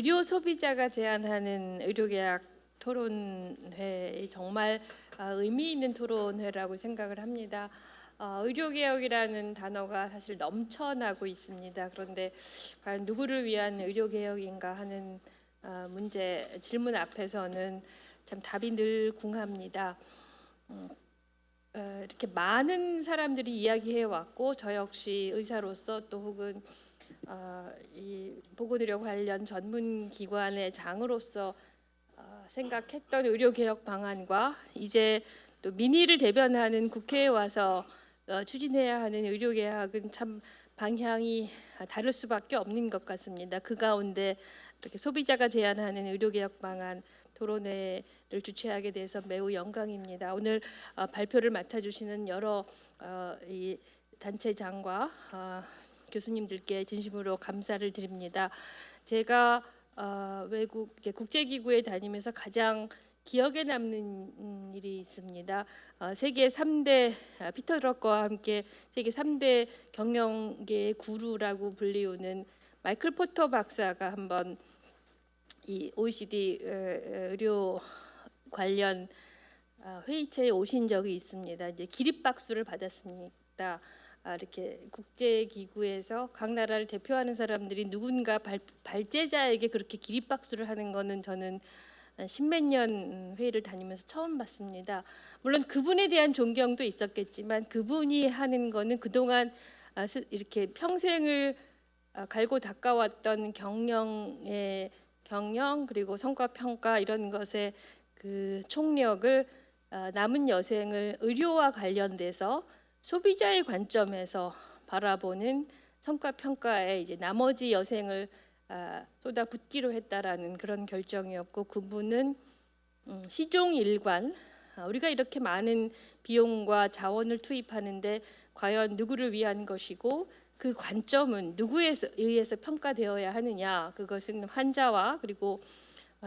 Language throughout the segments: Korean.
의료 소비자가 제안하는 의료계약 토론회 정말 의미 있는 토론회라고 생각을 합니다. 의료개혁이라는 단어가 사실 넘쳐나고 있습니다. 그런데 과연 누구를 위한 의료개혁인가 하는 질문 앞에서는 참 답이 늘 궁합니다. 이렇게 많은 사람들이 이야기해 왔고 저 역시 의사로서 또 혹은 이 보건의료 관련 전문 기관의 장으로서 생각했던 의료개혁 방안과 이제 또 민의를 대변하는 국회에 와서 추진해야 하는 의료개혁은 참 방향이 다를 수밖에 없는 것 같습니다. 그 가운데 이렇게 소비자가 제안하는 의료개혁 방안 토론회를 주최하게 돼서 매우 영광입니다. 오늘 발표를 맡아주시는 여러 이 단체장과 교수님들께 진심으로 감사를 드립니다. 제가 외국 국제기구에 다니면서 가장 기억에 남는 일이 있습니다. 세계 3대 피터 드러커와 함께 세계 3대 경영계의 구루라고 불리우는 마이클 포터 박사가 한번 이 OECD 의료 관련 회의체에 오신 적이 있습니다. 이제 기립박수를 받았습니다. 이렇게 국제기구에서 각 나라를 대표하는 사람들이 누군가 발제자에게 그렇게 기립박수를 하는 거는 저는 십몇 년 회의를 다니면서 처음 봤습니다. 물론 그분에 대한 존경도 있었겠지만 그분이 하는 거는 그동안 이렇게 평생을 갈고 닦아왔던 경영 그리고 성과 평가 이런 것의 그 총력을 남은 여생을 의료와 관련돼서 소비자의 관점에서 바라보는 성과 평가에 이제 나머지 여생을 쏟아붓기로 했다라는 그런 결정이었고 그분은 시종일관 우리가 이렇게 많은 비용과 자원을 투입하는데 과연 누구를 위한 것이고 그 관점은 누구에 의해서 평가되어야 하느냐 그것은 환자와 그리고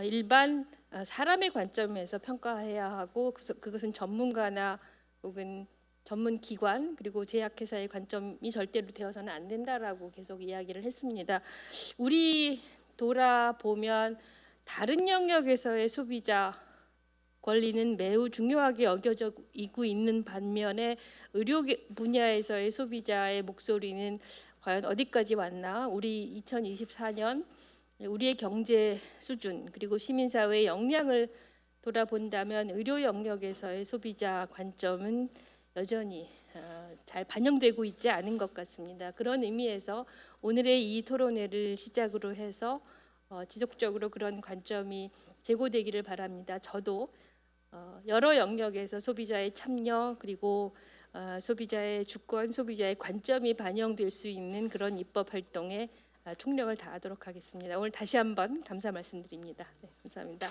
일반 사람의 관점에서 평가해야 하고 그것은 전문가나 혹은 전문 기관 그리고 제약회사의 관점이 절대로 되어서는 안 된다라고 계속 이야기를 했습니다. 우리 돌아보면 다른 영역에서의 소비자 권리는 매우 중요하게 여겨지고 있는 반면에 의료 분야에서의 소비자의 목소리는 과연 어디까지 왔나? 우리 2024년 우리의 경제 수준 그리고 시민사회의 역량을 돌아본다면 의료 영역에서의 소비자 관점은 여전히 잘 반영되고 있지 않은 것 같습니다. 그런 의미에서 오늘의 이 토론회를 시작으로 해서 지속적으로 그런 관점이 제고되기를 바랍니다. 저도 여러 영역에서 소비자의 참여 그리고 소비자의 주권, 소비자의 관점이 반영될 수 있는 그런 입법 활동에 총력을 다하도록 하겠습니다. 오늘 다시 한번 감사 말씀드립니다. 네, 감사합니다.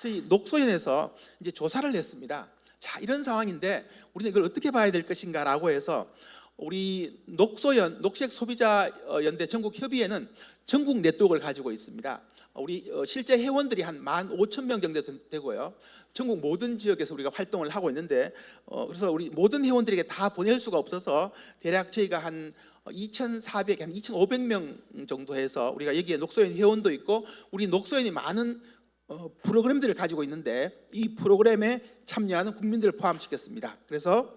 저희 녹소연에서 이제 조사를 했습니다. 자, 이런 상황인데 우리는 이걸 어떻게 봐야 될 것인가라고 해서 우리 녹소연 녹색소비자연대 전국협의회는 전국 네트워크를 가지고 있습니다. 우리 실제 회원들이 한 15,000명 정도 되고요. 전국 모든 지역에서 우리가 활동을 하고 있는데 그래서 우리 모든 회원들에게 다 보낼 수가 없어서 대략 저희가 한 2,400, 한 2,500명 정도 해서 우리가 여기에 녹소연 회원도 있고 우리 녹소연이 많은 프로그램들을 가지고 있는데 이 프로그램에 참여하는 국민들을 포함시켰습니다. 그래서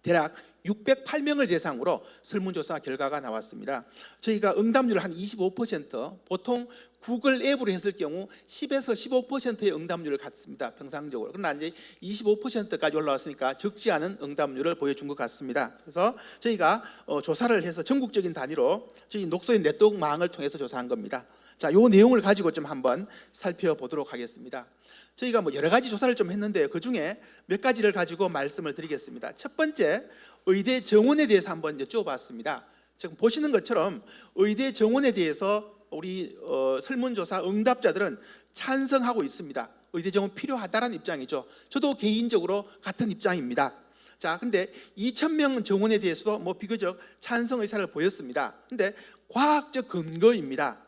대략 608명을 대상으로 설문조사 결과가 나왔습니다. 저희가 응답률 한 25%, 보통 구글 앱으로 했을 경우 10에서 15%의 응답률을 갖습니다. 평상적으로. 그러나 이제 25%까지 올라왔으니까 적지 않은 응답률을 보여준 것 같습니다. 그래서 저희가 조사를 해서 전국적인 단위로 저희 녹소인 네트워크망을 통해서 조사한 겁니다. 자, 요 내용을 가지고 좀 한번 살펴보도록 하겠습니다. 저희가 여러 가지 조사를 좀 했는데 그 중에 몇 가지를 가지고 말씀을 드리겠습니다. 첫 번째, 의대 정원에 대해서 한번 여쭤봤습니다. 지금 보시는 것처럼 의대 정원에 대해서 우리 설문조사 응답자들은 찬성하고 있습니다. 의대 정원 필요하다는 입장이죠. 저도 개인적으로 같은 입장입니다. 자, 근데 2,000명 정원에 대해서도 비교적 찬성 의사를 보였습니다. 근데 과학적 근거입니다.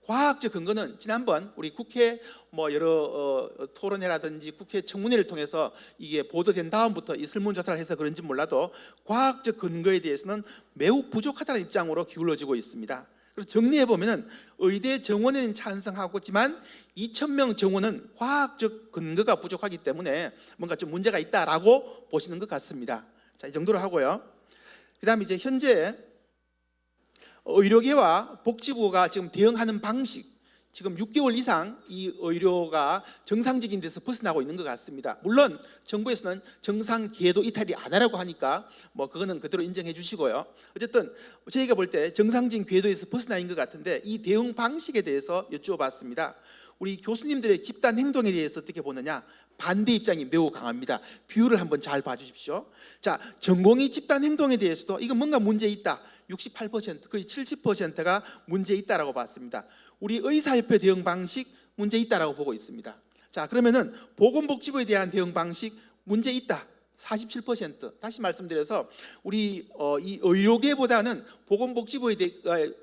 과학적 근거는 지난번 우리 국회 여러 토론회라든지 국회 청문회를 통해서 이게 보도된 다음부터 이 설문조사를 해서 그런지 몰라도 과학적 근거에 대해서는 매우 부족하다는 입장으로 기울어지고 있습니다. 그래서 정리해 보면은 의대 정원에는 찬성하고지만 2,000명 정원은 과학적 근거가 부족하기 때문에 뭔가 좀 문제가 있다라고 보시는 것 같습니다. 자, 이 정도로 하고요. 그다음에 이제 현재 의료계와 복지부가 지금 대응하는 방식, 지금 6개월 이상 이 의료가 정상적인 데서 벗어나고 있는 것 같습니다. 물론 정부에서는 정상 궤도 이탈이 안 하라고 하니까 뭐 그거는 그대로 인정해 주시고요. 어쨌든 저희가 볼 때 정상적인 궤도에서 벗어나인 것 같은데 이 대응 방식에 대해서 여쭈어봤습니다. 우리 교수님들의 집단 행동에 대해서 어떻게 보느냐? 반대 입장이 매우 강합니다. 비율을 한번 잘 봐주십시오. 자, 전공의 집단 행동에 대해서도 이거 뭔가 문제 있다. 68%, 거의 70%가 문제 있다라고 봤습니다. 우리 의사협회 대응 방식 문제 있다라고 보고 있습니다. 자, 그러면은 보건복지부에 대한 대응 방식 문제 있다. 47%. 다시 말씀드려서 우리 이 의료계보다는 보건복지부에 대한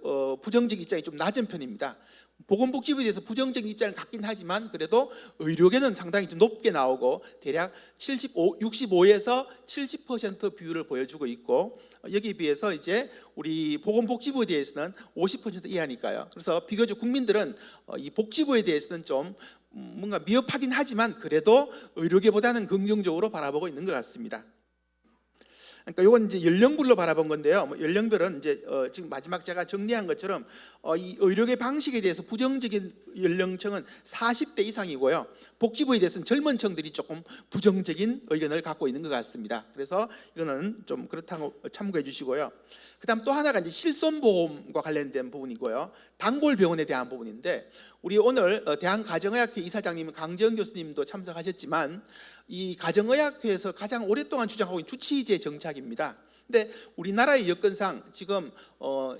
부정적 입장이 좀 낮은 편입니다. 보건복지부에 대해서 부정적인 입장을 갖긴 하지만 그래도 의료계는 상당히 좀 높게 나오고 대략 65에서 70% 비율을 보여주고 있고 여기에 비해서 이제 우리 보건복지부에 대해서는 50% 이하니까요. 그래서 비교적 국민들은 이 복지부에 대해서는 좀 뭔가 미흡하긴 하지만 그래도 의료계보다는 긍정적으로 바라보고 있는 것 같습니다. 그러니까 이건 이제 연령별로 바라본 건데요. 연령별은 이제 지금 마지막 제가 정리한 것처럼 이 의료계 방식에 대해서 부정적인 연령층은 40대 이상이고요. 복지부에 대해서는 젊은 층들이 조금 부정적인 의견을 갖고 있는 것 같습니다. 그래서 이거는 좀 그렇다고 참고해 주시고요. 그다음 또 하나가 이제 실손보험과 관련된 부분이고요. 단골병원에 대한 부분인데 우리 오늘 대한가정의학회 이사장님 강재원 교수님도 참석하셨지만 이 가정의학회에서 가장 오랫동안 주장하고 있는 주치의제 정착입니다. 근데 우리나라의 여건상 지금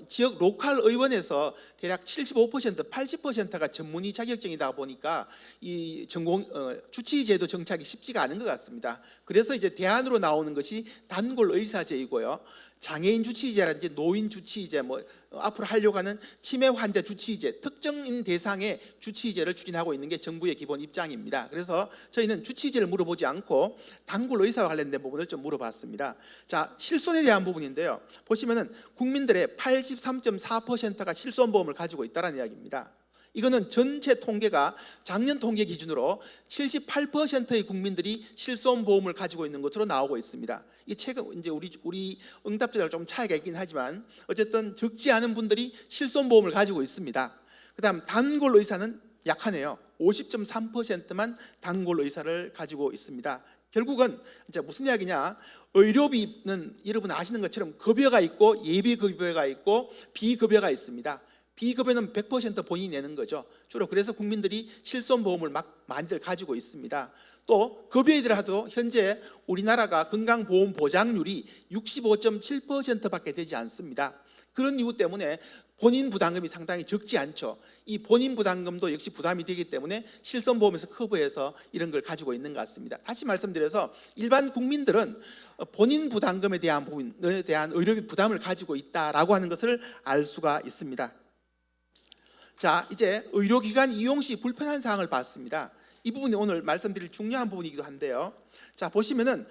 지역 로컬 의원에서 대략 75%, 80%가 전문의 자격증이다 보니까 이 전공 주치의제도 정착이 쉽지가 않은 것 같습니다. 그래서 이제 대안으로 나오는 것이 단골 의사제이고요. 장애인 주치의제라든지 노인 주치의제, 뭐 앞으로 하려고 하는 치매 환자 주치의제, 특정인 대상의 주치의제를 추진하고 있는 게 정부의 기본 입장입니다. 그래서 저희는 주치의제를 물어보지 않고 단골 의사와 관련된 부분을 좀 물어봤습니다. 자, 실손에 대한 부분인데요. 보시면은 국민들의 83.4%가 실손보험을 가지고 있다는 이야기입니다. 이거는 전체 통계가 작년 통계 기준으로 78%의 국민들이 실손보험을 가지고 있는 것으로 나오고 있습니다. 이게 최근 이제 우리 응답자랑 좀 차이가 있긴 하지만 어쨌든 적지 않은 분들이 실손보험을 가지고 있습니다. 그다음 단골 의사는 약하네요. 50.3%만 단골 의사를 가지고 있습니다. 결국은 이제 무슨 이야기냐? 의료비는 여러분 아시는 것처럼 급여가 있고 예비급여가 있고 비급여가 있습니다. 비급여는 100% 본인이 내는 거죠. 주로 그래서 국민들이 실손보험을 많이들 가지고 있습니다. 또 급여에 들어도 현재 우리나라가 건강보험 보장률이 65.7%밖에 되지 않습니다. 그런 이유 때문에 본인 부담금이 상당히 적지 않죠. 이 본인 부담금도 역시 부담이 되기 때문에 실손보험에서 커버해서 이런 걸 가지고 있는 것 같습니다. 다시 말씀드려서 일반 국민들은 본인 부담금에 대한 부분에 대한 의료비 부담을 가지고 있다라고 하는 것을 알 수가 있습니다. 자, 이제 의료기관 이용 시 불편한 사항을 봤습니다. 이 부분이 오늘 말씀드릴 중요한 부분이기도 한데요. 자, 보시면은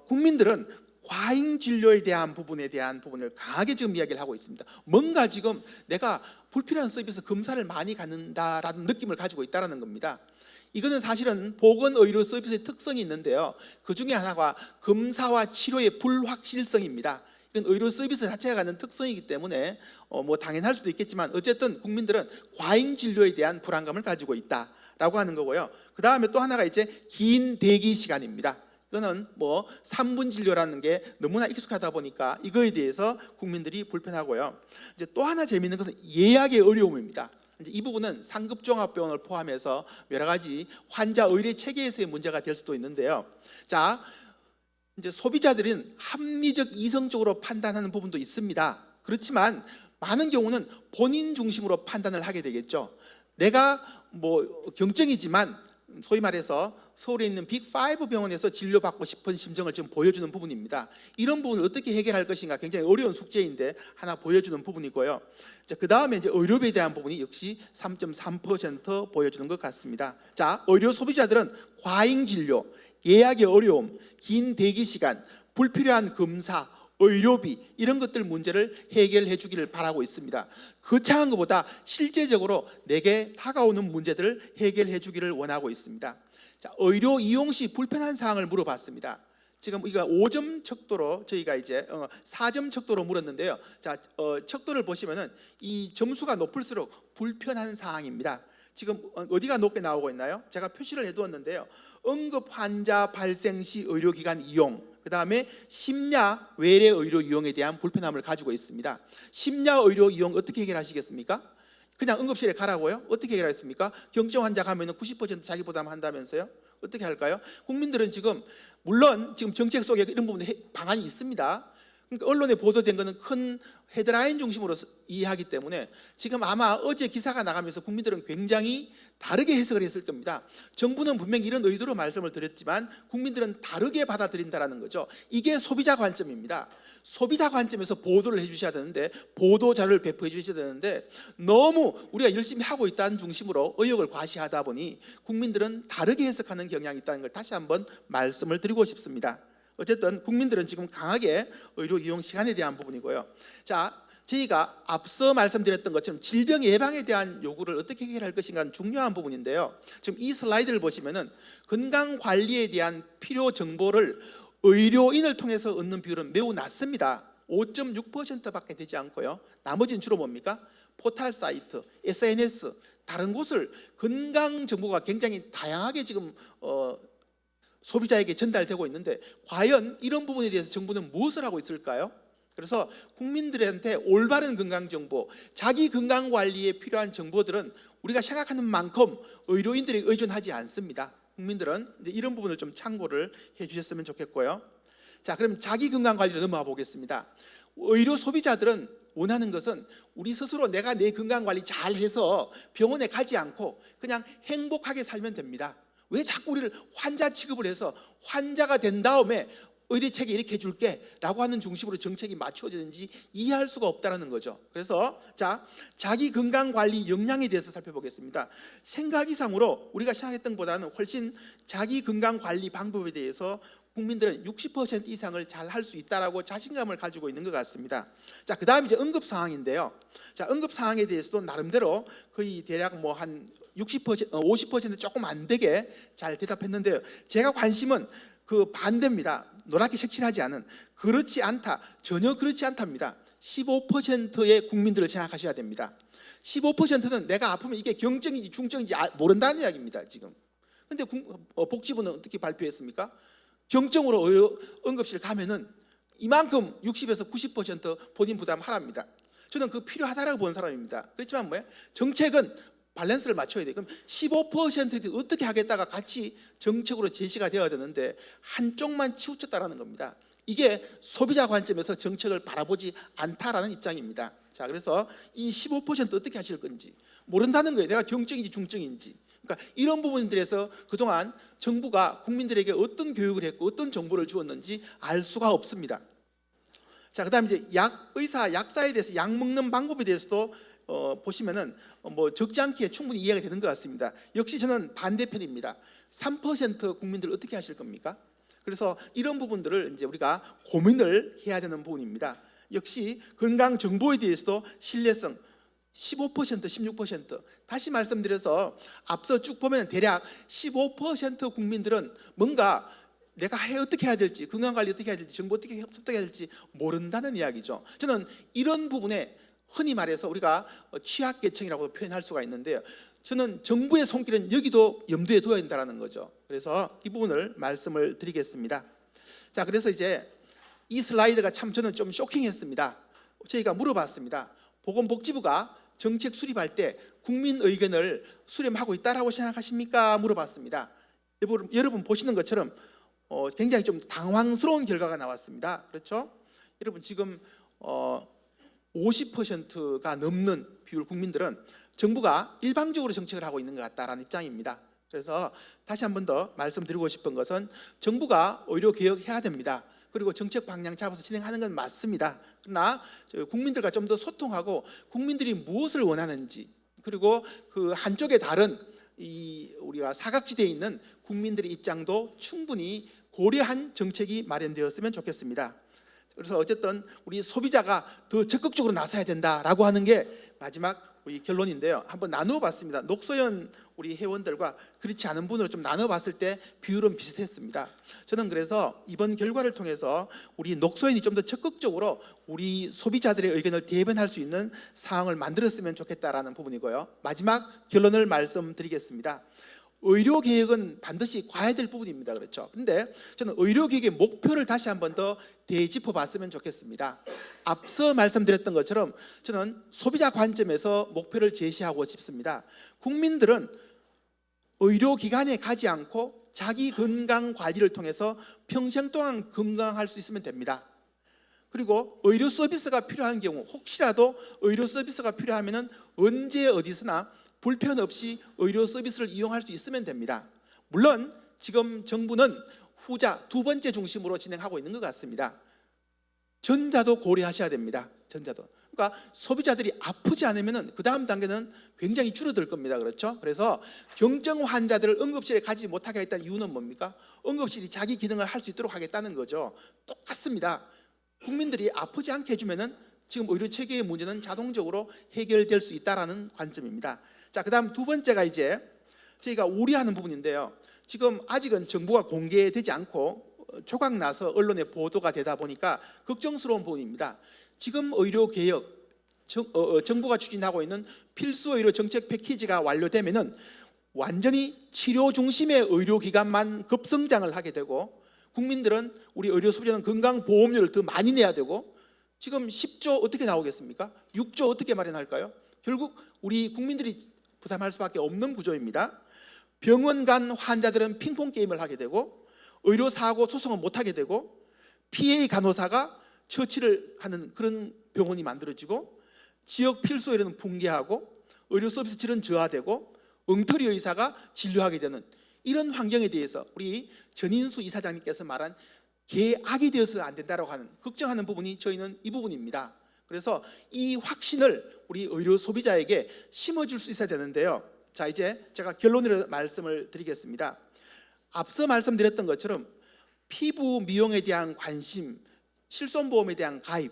국민들은 과잉 진료에 대한 부분을 강하게 지금 이야기를 하고 있습니다. 뭔가 지금 내가 불필요한 서비스 검사를 많이 받는다라는 느낌을 가지고 있다는 겁니다. 이거는 사실은 보건의료 서비스의 특성이 있는데요. 그 중에 하나가 검사와 치료의 불확실성입니다. 이건 의료 서비스 자체가 갖는 특성이기 때문에 뭐 당연할 수도 있겠지만 어쨌든 국민들은 과잉 진료에 대한 불안감을 가지고 있다라고 하는 거고요. 그 다음에 또 하나가 이제 긴 대기 시간입니다. 이거는 뭐 3분 진료라는 게 너무나 익숙하다 보니까 이거에 대해서 국민들이 불편하고요. 이제 또 하나 재미있는 것은 예약의 어려움입니다. 이제 이 부분은 상급종합병원을 포함해서 여러 가지 환자 의료 체계에서의 문제가 될 수도 있는데요. 자, 이제 소비자들은 합리적 이성적으로 판단하는 부분도 있습니다. 그렇지만 많은 경우는 본인 중심으로 판단을 하게 되겠죠. 내가 뭐 경증이지만 소위 말해서 서울에 있는 빅5 병원에서 진료받고 싶은 심정을 지금 보여주는 부분입니다. 이런 부분을 어떻게 해결할 것인가 굉장히 어려운 숙제인데 하나 보여주는 부분이고요. 그 다음에 이제 의료비에 대한 부분이 역시 3.3% 보여주는 것 같습니다. 자, 의료 소비자들은 과잉 진료, 예약의 어려움, 긴 대기 시간, 불필요한 검사, 의료비 이런 것들 문제를 해결해 주기를 바라고 있습니다. 거창한 것보다 실제적으로 내게 다가오는 문제들을 해결해 주기를 원하고 있습니다. 자, 의료 이용 시 불편한 사항을 물어봤습니다. 지금 우리가 5점 척도로 저희가 이제 4점 척도로 물었는데요. 자, 척도를 보시면은 이 점수가 높을수록 불편한 사항입니다. 지금 어디가 높게 나오고 있나요? 제가 표시를 해두었는데요. 응급 환자 발생 시 의료기관 이용, 그 다음에 심야 외래 의료 이용에 대한 불편함을 가지고 있습니다. 심야 의료 이용 어떻게 해결하시겠습니까? 그냥 응급실에 가라고요? 어떻게 해결하겠습니까? 경증 환자 가면 90% 자기 부담한다면서요? 어떻게 할까요? 국민들은 지금 물론 지금 정책 속에 이런 부분에 방안이 있습니다. 그러니까 언론에 보도된 것은 큰 헤드라인 중심으로 이해하기 때문에 지금 아마 어제 기사가 나가면서 국민들은 굉장히 다르게 해석을 했을 겁니다. 정부는 분명히 이런 의도로 말씀을 드렸지만 국민들은 다르게 받아들인다는 거죠. 이게 소비자 관점입니다. 소비자 관점에서 보도를 해주셔야 되는데, 보도 자료를 배포해 주셔야 되는데, 너무 우리가 열심히 하고 있다는 중심으로 의혹을 과시하다 보니 국민들은 다르게 해석하는 경향이 있다는 걸 다시 한번 말씀을 드리고 싶습니다. 어쨌든 국민들은 지금 강하게 의료 이용 시간에 대한 부분이고요. 자, 저희가 앞서 말씀드렸던 것처럼 질병 예방에 대한 요구를 어떻게 해결할 것인가는 중요한 부분인데요. 지금 이 슬라이드를 보시면은 건강 관리에 대한 필요 정보를 의료인을 통해서 얻는 비율은 매우 낮습니다. 5.6%밖에 되지 않고요. 나머지는 주로 뭡니까? 포털 사이트, SNS, 다른 곳을 건강 정보가 굉장히 다양하게 지금 소비자에게 전달되고 있는데, 과연 이런 부분에 대해서 정부는 무엇을 하고 있을까요? 그래서 국민들한테 올바른 건강 정보, 자기 건강 관리에 필요한 정보들은 우리가 생각하는 만큼 의료인들에 의존하지 않습니다. 국민들은 이런 부분을 좀 참고를 해주셨으면 좋겠고요. 자, 그럼 자기 건강 관리로 넘어가 보겠습니다. 의료 소비자들은 원하는 것은 우리 스스로 내가 내 건강 관리 잘 해서 병원에 가지 않고 그냥 행복하게 살면 됩니다. 왜 자꾸 우리를 환자 취급을 해서 환자가 된 다음에 의료체계 이렇게 해줄게 라고 하는 중심으로 정책이 맞추어지는지 이해할 수가 없다는 거죠. 그래서 자, 자기 건강관리 역량에 대해서 살펴보겠습니다. 생각 이상으로 우리가 생각했던 것보다는 훨씬 자기 건강관리 방법에 대해서 국민들은 60% 이상을 잘 할 수 있다라고 자신감을 가지고 있는 것 같습니다. 자, 그다음 이제 응급 상황인데요. 자, 응급 상황에 대해서도 나름대로 거의 대략 뭐 한 60%, 50% 조금 안 되게 잘 대답했는데요. 제가 관심은 그 반대입니다. 노랗게 색칠하지 않은, 그렇지 않다, 전혀 그렇지 않답니다. 15%의 국민들을 생각하셔야 됩니다. 15%는 내가 아프면 이게 경증인지 중증인지 모른다는 이야기입니다. 지금. 근데 복지부는 어떻게 발표했습니까? 경증으로 응급실 가면은 이만큼 60에서 90% 본인 부담하랍니다. 저는 그 필요하다라고 본 사람입니다. 그렇지만 뭐예요? 정책은 밸런스를 맞춰야 돼요. 그럼 15%도 어떻게 하겠다가 같이 정책으로 제시가 되어야 되는데 한쪽만 치우쳤다라는 겁니다. 이게 소비자 관점에서 정책을 바라보지 않다라는 입장입니다. 자, 그래서 이 15% 어떻게 하실 건지 모른다는 거예요. 내가 경증인지 중증인지. 그러니까 이런 부분들에서 그동안 정부가 국민들에게 어떤 교육을 했고 어떤 정보를 주었는지 알 수가 없습니다. 자, 그다음에 이제 약사에 대해서 약 먹는 방법에 대해서도 보시면은 뭐 적지 않게 충분히 이해가 되는 것 같습니다. 역시 저는 반대편입니다. 3% 국민들 어떻게 하실 겁니까? 그래서 이런 부분들을 이제 우리가 고민을 해야 되는 부분입니다. 역시 건강 정보에 대해서도 신뢰성 15%, 16%. 다시 말씀드려서 앞서 쭉 보면 대략 15% 국민들은 뭔가 내가 어떻게 해야 될지, 건강관리 어떻게 해야 될지, 정보 어떻게 습득해야 될지 모른다는 이야기죠. 저는 이런 부분에 흔히 말해서 우리가 취약계층이라고 표현할 수가 있는데요. 저는 정부의 손길은 여기도 염두에 둬야 된다는 거죠. 그래서 이 부분을 말씀을 드리겠습니다. 자, 그래서 이제 이 슬라이드가 참 저는 좀 쇼킹했습니다. 저희가 물어봤습니다. 보건복지부가 정책 수립할 때 국민 의견을 수렴하고 있다라고 생각하십니까? 물어봤습니다. 여러분 보시는 것처럼 굉장히 좀 당황스러운 결과가 나왔습니다. 그렇죠? 여러분 지금 50%가 넘는 비율 국민들은 정부가 일방적으로 정책을 하고 있는 것 같다라는 입장입니다. 그래서 다시 한 번 더 말씀드리고 싶은 것은 정부가 의료 개혁해야 됩니다. 그리고 정책 방향 잡아서 진행하는 건 맞습니다. 그러나 국민들과 좀 더 소통하고 국민들이 무엇을 원하는지, 그리고 그 한쪽에 다른 우리가 사각지대에 있는 국민들의 입장도 충분히 고려한 정책이 마련되었으면 좋겠습니다. 그래서 어쨌든 우리 소비자가 더 적극적으로 나서야 된다라고 하는 게 마지막 우리 결론인데요. 한번 나누어 봤습니다. 녹소연 우리 회원들과 그렇지 않은 분으로 좀 나눠 봤을 때 비율은 비슷했습니다. 저는 그래서 이번 결과를 통해서 우리 녹소연이 좀 더 적극적으로 우리 소비자들의 의견을 대변할 수 있는 상황을 만들었으면 좋겠다라는 부분이고요. 마지막 결론을 말씀드리겠습니다. 의료개혁은 반드시 과외될 부분입니다. 그렇죠? 근데 저는 의료개혁의 목표를 다시 한번 더 되짚어 봤으면 좋겠습니다. 앞서 말씀드렸던 것처럼 저는 소비자 관점에서 목표를 제시하고 싶습니다. 국민들은 의료기관에 가지 않고 자기 건강관리를 통해서 평생 동안 건강할 수 있으면 됩니다. 그리고 의료 서비스가 필요한 경우, 혹시라도 의료 서비스가 필요하면 언제 어디서나 불편 없이 의료 서비스를 이용할 수 있으면 됩니다. 물론 지금 정부는 후자 두 번째 중심으로 진행하고 있는 것 같습니다. 전자도 고려하셔야 됩니다. 전자도. 그러니까 소비자들이 아프지 않으면 그 다음 단계는 굉장히 줄어들 겁니다. 그렇죠? 그래서 경증 환자들을 응급실에 가지 못하게 하겠다는 이유는 뭡니까? 응급실이 자기 기능을 할 수 있도록 하겠다는 거죠. 똑같습니다. 국민들이 아프지 않게 해주면은 지금 의료 체계의 문제는 자동적으로 해결될 수 있다라는 관점입니다. 자, 그다음 두 번째가 이제 저희가 우려하는 부분인데요. 지금 아직은 정보가 공개되지 않고 조각 나서 언론에 보도가 되다 보니까 걱정스러운 부분입니다. 지금 의료 개혁 정부가 추진하고 있는 필수 의료 정책 패키지가 완료되면은 완전히 치료 중심의 의료기관만 급성장을 하게 되고 국민들은 우리 의료 소비자는 건강보험료를 더 많이 내야 되고 지금 10조 어떻게 나오겠습니까? 6조 어떻게 마련할까요? 결국 우리 국민들이 부담할 수밖에 없는 구조입니다. 병원 간 환자들은 핑퐁 게임을 하게 되고 의료사고 소송을 못하게 되고 PA 간호사가 처치를 하는 그런 병원이 만들어지고 지역 필수 의료는 붕괴하고 의료 서비스 질은 저하되고 엉터리 의사가 진료하게 되는 이런 환경에 대해서 우리 전인수 이사장님께서 말한 계약이 되어서 안 된다고 하는 걱정하는 부분이 저희는 이 부분입니다. 그래서 이 확신을 우리 의료 소비자에게 심어줄 수 있어야 되는데요. 자, 이제 제가 결론으로 말씀을 드리겠습니다. 앞서 말씀드렸던 것처럼 피부 미용에 대한 관심, 실손보험에 대한 가입,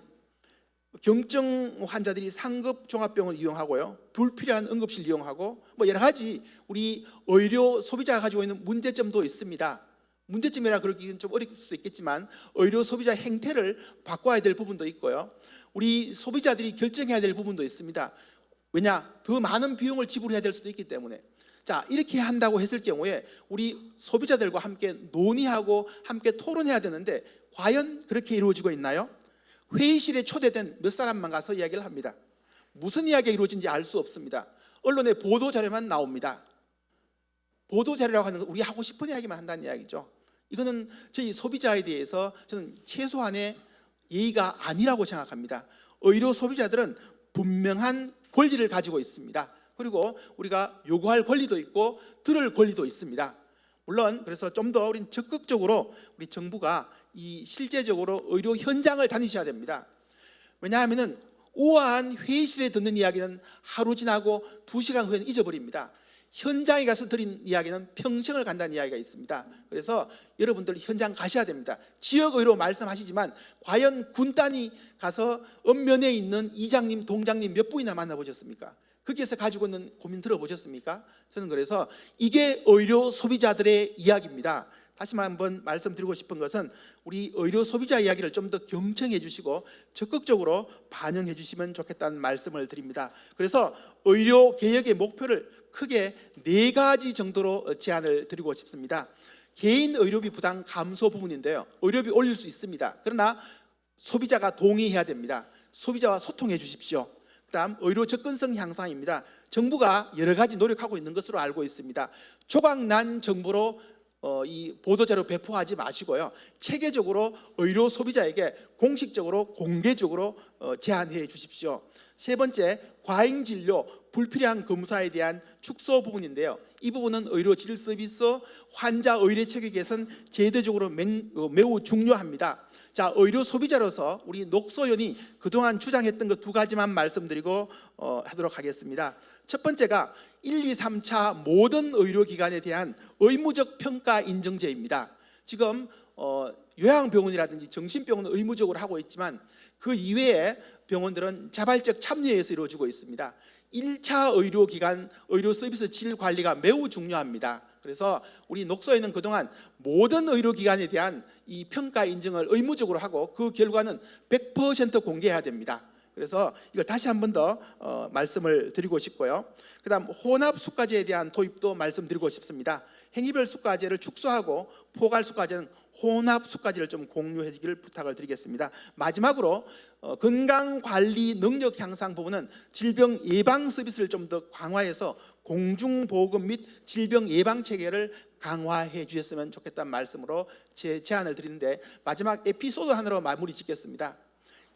경증 환자들이 상급 종합병원 이용하고요, 불필요한 응급실 이용하고 뭐 여러 가지 우리 의료 소비자가 가지고 있는 문제점도 있습니다. 문제점이라 그러기는 좀 어려울 수도 있겠지만 의료 소비자 행태를 바꿔야 될 부분도 있고요. 우리 소비자들이 결정해야 될 부분도 있습니다. 왜냐? 더 많은 비용을 지불해야 될 수도 있기 때문에. 자, 이렇게 한다고 했을 경우에 우리 소비자들과 함께 논의하고 함께 토론해야 되는데 과연 그렇게 이루어지고 있나요? 회의실에 초대된 몇 사람만 가서 이야기를 합니다. 무슨 이야기가 이루어진지 알 수 없습니다. 언론에 보도 자료만 나옵니다. 보도 자료라고 하는 건 우리 하고 싶은 이야기만 한다는 이야기죠. 이거는 저희 소비자에 대해서 저는 최소한의 예의가 아니라고 생각합니다. 의료 소비자들은 분명한 권리를 가지고 있습니다. 그리고 우리가 요구할 권리도 있고 들을 권리도 있습니다. 물론 그래서 좀 더 우리는 적극적으로 우리 정부가 이 실제적으로 의료 현장을 다니셔야 됩니다. 왜냐하면은 우아한 회의실에 듣는 이야기는 하루 지나고 2시간 후에는 잊어버립니다. 현장에 가서 드린 이야기는 평생을 간다는 이야기가 있습니다. 그래서 여러분들 현장 가셔야 됩니다. 지역의료 말씀하시지만 과연 군단이 가서 읍면에 있는 이장님, 동장님 몇 분이나 만나보셨습니까? 거기에서 가지고 있는 고민 들어보셨습니까? 저는 그래서 이게 의료 소비자들의 이야기입니다. 다시 한번 말씀드리고 싶은 것은 우리 의료 소비자 이야기를 좀 더 경청해 주시고 적극적으로 반영해 주시면 좋겠다는 말씀을 드립니다. 그래서 의료 개혁의 목표를 크게 4가지 정도로 제안을 드리고 싶습니다. 개인 의료비 부담 감소 부분인데요. 의료비 올릴 수 있습니다. 그러나 소비자가 동의해야 됩니다. 소비자와 소통해 주십시오. 그다음 의료 접근성 향상입니다. 정부가 여러 가지 노력하고 있는 것으로 알고 있습니다. 조각난 정보로 이 보도자료 배포하지 마시고요. 체계적으로 의료 소비자에게 공식적으로 공개적으로 제안해 주십시오. 세 번째, 과잉 진료, 불필요한 검사에 대한 축소 부분인데요. 이 부분은 의료 질 서비스, 환자 의료 체계 개선 제도적으로 매우 중요합니다. 자, 의료 소비자로서 우리 녹소연이 그동안 주장했던 것 2가지만 말씀드리고 하도록 하겠습니다. 첫 번째가 1, 2, 3차 모든 의료기관에 대한 의무적 평가 인정제입니다. 지금 요양병원이라든지 정신병원은 의무적으로 하고 있지만 그 이외에 병원들은 자발적 참여에서 이루어지고 있습니다. 1차 의료기관 의료 서비스 질 관리가 매우 중요합니다. 그래서 우리 녹소에는 그동안 모든 의료기관에 대한 이 평가 인증을 의무적으로 하고 그 결과는 100% 공개해야 됩니다. 그래서 이걸 다시 한 번 더 말씀을 드리고 싶고요. 그다음 혼합 수가제에 대한 도입도 말씀드리고 싶습니다. 행위별 수가제를 축소하고 포괄 수가제는 혼합 수가제를 좀 공유해 주기를 부탁을 드리겠습니다. 마지막으로 건강관리 능력 향상 부분은 질병 예방 서비스를 좀 더 강화해서 공중보건 및 질병 예방 체계를 강화해 주셨으면 좋겠다는 말씀으로 제 제안을 드리는데, 마지막 에피소드 하나로 마무리 짓겠습니다.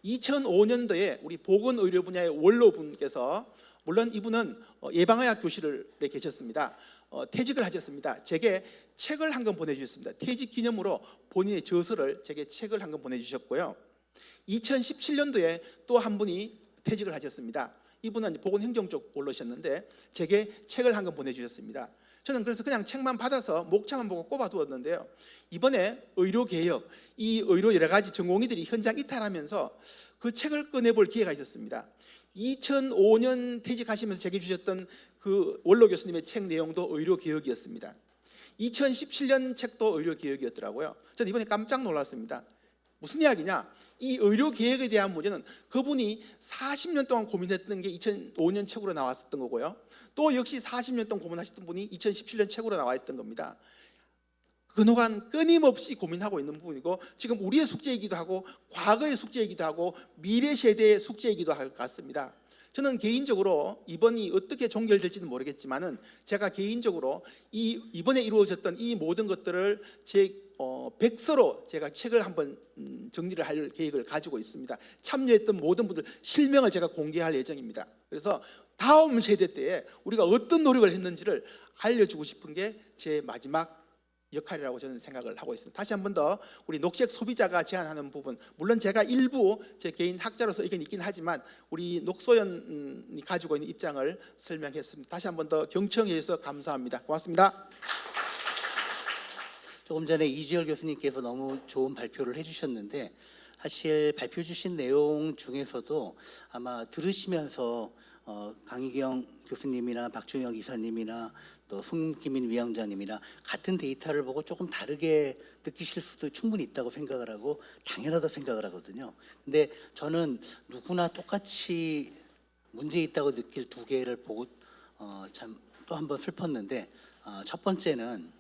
2005년도에 우리 보건의료 분야의 원로분께서, 물론 이분은 예방의학 교실에 계셨습니다. 퇴직을 하셨습니다. 제게 책을 한 권 보내주셨습니다. 퇴직 기념으로 본인의 저서를 제게 책을 한 권 보내주셨고요. 2017년도에 또 한 분이 퇴직을 하셨습니다. 이분은 보건행정 쪽 원로셨는데 제게 책을 한 권 보내주셨습니다. 저는 그래서 그냥 책만 받아서 목차만 보고 꼽아두었는데요. 이번에 의료개혁, 이 의료 여러 가지 전공의들이 현장 이탈하면서 그 책을 꺼내볼 기회가 있었습니다. 2005년 퇴직하시면서 제게 주셨던 그 원로 교수님의 책 내용도 의료개혁이었습니다. 2017년 책도 의료개혁이었더라고요. 저는 이번에 깜짝 놀랐습니다. 무슨 이야기냐? 이 의료개혁에 대한 문제는 그분이 40년 동안 고민했던 게 2005년 책으로 나왔었던 거고요. 또 역시 40년 동안 고민하셨던 분이 2017년 책으로 나와 있던 겁니다. 그동안 끊임없이 고민하고 있는 부분이고, 지금 우리의 숙제이기도 하고 과거의 숙제이기도 하고 미래 세대의 숙제이기도 할 것 같습니다. 저는 개인적으로 이번이 어떻게 종결될지는 모르겠지만은 제가 개인적으로 이번에 이루어졌던 이 모든 것들을 제 백서로 제가 책을 한번 정리를 할 계획을 가지고 있습니다. 참여했던 모든 분들 실명을 제가 공개할 예정입니다. 그래서 다음 세대 때에 우리가 어떤 노력을 했는지를 알려주고 싶은 게 제 마지막 역할이라고 저는 생각을 하고 있습니다. 다시 한 번 더 우리 녹색 소비자가 제안하는 부분, 물론 제가 일부 제 개인 학자로서 의견이 있긴 하지만 우리 녹소연이 가지고 있는 입장을 설명했습니다. 다시 한 번 더 경청해 주셔서 감사합니다. 고맙습니다. 조금 전에 이주열 교수님께서 너무 좋은 발표를 해주셨는데, 사실 발표 주신 내용 중에서도 아마 들으시면서 강희경 교수님이나 박준영 이사님이나 또 송기민 위원장님이나 같은 데이터를 보고 조금 다르게 느끼실 수도 충분히 있다고 생각을 하고 당연하다고 생각을 하거든요. 근데 저는 누구나 똑같이 문제 있다고 느낄 두 개를 보고 참 또 한 번 슬펐는데, 첫 번째는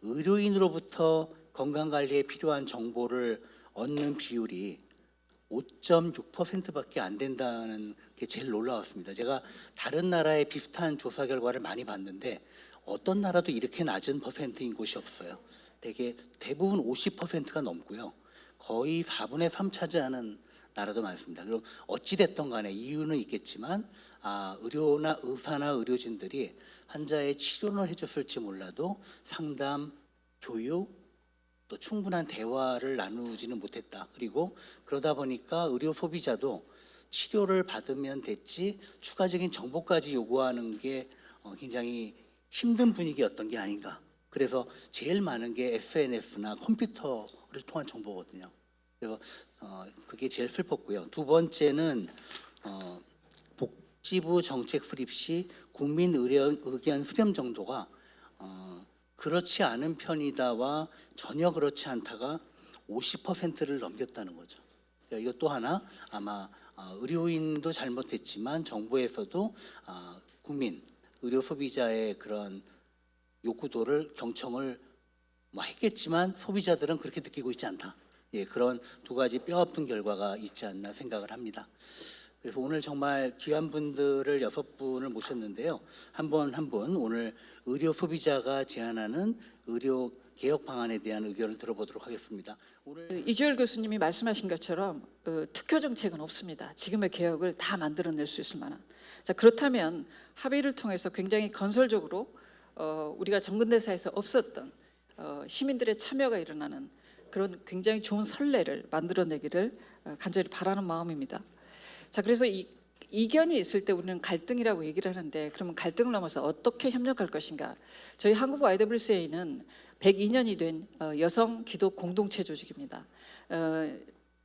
의료인으로부터 건강관리에 필요한 정보를 얻는 비율이 5.6%밖에 안 된다는 게 제일 놀라웠습니다. 제가 다른 나라의 비슷한 조사 결과를 많이 봤는데 어떤 나라도 이렇게 낮은 퍼센트인 곳이 없어요. 대부분 50%가 넘고요. 거의 4분의 3 차지하는 나라도 많습니다. 그럼 어찌 됐든 간에 이유는 있겠지만 의료나 의사나 의료진들이 환자의 치료를 해줬을지 몰라도 상담, 교육, 또 충분한 대화를 나누지는 못했다. 그리고 그러다 보니까 의료 소비자도 치료를 받으면 됐지 추가적인 정보까지 요구하는 게 굉장히 힘든 분위기였던 게 아닌가. 그래서 제일 많은 게 SNS나 컴퓨터를 통한 정보거든요. 그래서 그게 제일 슬펐고요. 두 번째는 복지부 정책 수립 시 국민 의견 수렴 정도가 그렇지 않은 편이다와 전혀 그렇지 않다가 50%를 넘겼다는 거죠. 이것 또 하나 아마 의료인도 잘못했지만 정부에서도 국민, 의료 소비자의 그런 요구도를 경청을 했겠지만 소비자들은 그렇게 느끼고 있지 않다. 그런 두 가지 뼈아픈 결과가 있지 않나 생각을 합니다. 그래서 오늘 정말 귀한 분들을 6분을 모셨는데요. 한 분 한 분 오늘 의료 소비자가 제안하는 의료 개혁 방안에 대한 의견을 들어보도록 하겠습니다. 오늘 이주열 교수님이 말씀하신 것처럼 특효 정책은 없습니다. 지금의 개혁을 다 만들어낼 수 있을 만한. 자, 그렇다면 합의를 통해서 굉장히 건설적으로 우리가 정근대사에서 없었던 시민들의 참여가 일어나는 그런 굉장히 좋은 선례를 만들어내기를 간절히 바라는 마음입니다. 자, 그래서 이견이 있을 때 우리는 갈등이라고 얘기를 하는데 그러면 갈등을 넘어서 어떻게 협력할 것인가? 저희 한국 IWCA는 102년이 된 여성 기독 공동체 조직입니다.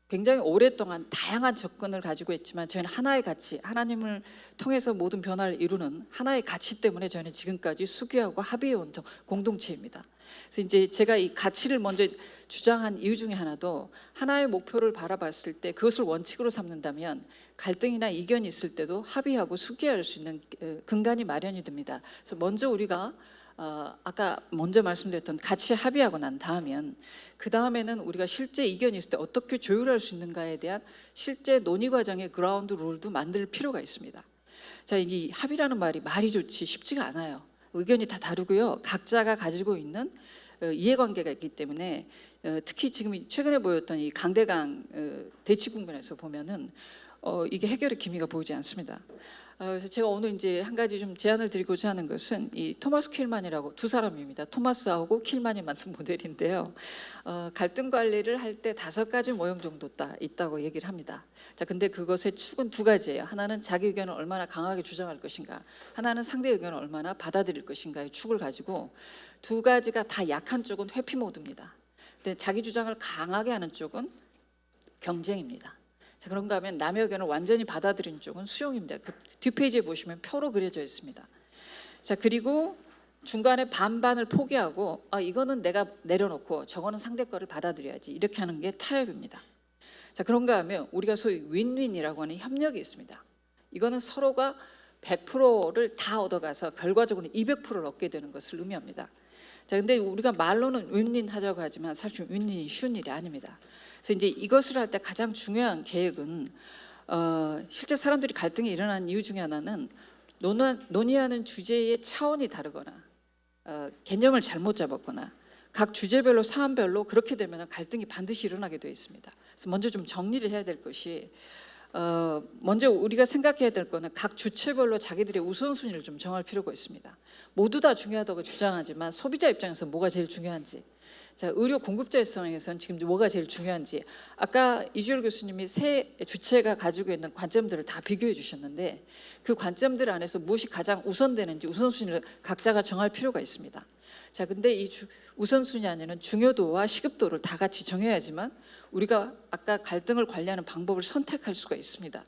굉장히 오랫동안 다양한 접근을 가지고 있지만 저희는 하나의 가치, 하나님을 통해서 모든 변화를 이루는 하나의 가치 때문에 저희는 지금까지 수기하고 합의해온 공동체입니다. 그래서 이제 제가 이 가치를 먼저 주장한 이유 중에 하나도 하나의 목표를 바라봤을 때 그것을 원칙으로 삼는다면 갈등이나 이견이 있을 때도 합의하고 수기할 수 있는 근간이 마련이 됩니다. 그래서 먼저 우리가 아까 먼저 말씀드렸던 가치에 합의하고 난 다음엔 그 다음에는 우리가 실제 이견이 있을 때 어떻게 조율할 수 있는가에 대한 실제 논의 과정의 그라운드 룰도 만들 필요가 있습니다. 자, 이 합의라는 말이 좋지 쉽지가 않아요. 의견이 다 다르고요. 각자가 가지고 있는 이해관계가 있기 때문에 특히 지금 최근에 보였던 이 강대강 대치 국면에서 보면은 이게 해결의 기미가 보이지 않습니다. 그래서 제가 오늘 이제 한 가지 좀 제안을 드리고자 하는 것은 이 토마스 킬만이라고 두 사람입니다. 토마스하고 킬만이 만든 모델인데요. 갈등 관리를 할 때 5가지 모형 정도 있다고 얘기를 합니다. 자, 근데 그것의 축은 2가지예요. 하나는 자기 의견을 얼마나 강하게 주장할 것인가, 하나는 상대 의견을 얼마나 받아들일 것인가의 축을 가지고 2가지가 다 약한 쪽은 회피 모드입니다. 근데 자기 주장을 강하게 하는 쪽은 경쟁입니다. 자, 그런가 하면 남의 의견을 완전히 받아들인 쪽은 수용입니다. 그 뒷페이지에 보시면 표로 그려져 있습니다. 자, 그리고 중간에 반반을 포기하고 이거는 내가 내려놓고 저거는 상대 거를 받아들여야지 이렇게 하는 게 타협입니다. 자, 그런가 하면 우리가 소위 윈윈이라고 하는 협력이 있습니다. 이거는 서로가 100%를 다 얻어가서 결과적으로 200%를 얻게 되는 것을 의미합니다. 자, 근데 우리가 말로는 윈윈 하자고 하지만 사실 윈윈이 쉬운 일이 아닙니다. 그래서 이제 이것을 할 때 가장 중요한 계획은 실제 사람들이 갈등이 일어나는 이유 중에 하나는 논의하는 주제의 차원이 다르거나 개념을 잘못 잡았거나 각 주제별로 사안별로 그렇게 되면 갈등이 반드시 일어나게 되어 있습니다. 그래서 먼저 좀 정리를 해야 될 것이 먼저 우리가 생각해야 될 거는 각 주체별로 자기들의 우선순위를 좀 정할 필요가 있습니다. 모두 다 중요하다고 주장하지만 소비자 입장에서 뭐가 제일 중요한지, 자, 의료 공급자 입장에서는 지금 뭐가 제일 중요한지 아까 이주열 교수님이 세 주체가 가지고 있는 관점들을 다 비교해 주셨는데 그 관점들 안에서 무엇이 가장 우선되는지 우선순위를 각자가 정할 필요가 있습니다. 자, 근데 이 우선순위 안에는 중요도와 시급도를 다 같이 정해야지만 우리가 아까 갈등을 관리하는 방법을 선택할 수가 있습니다.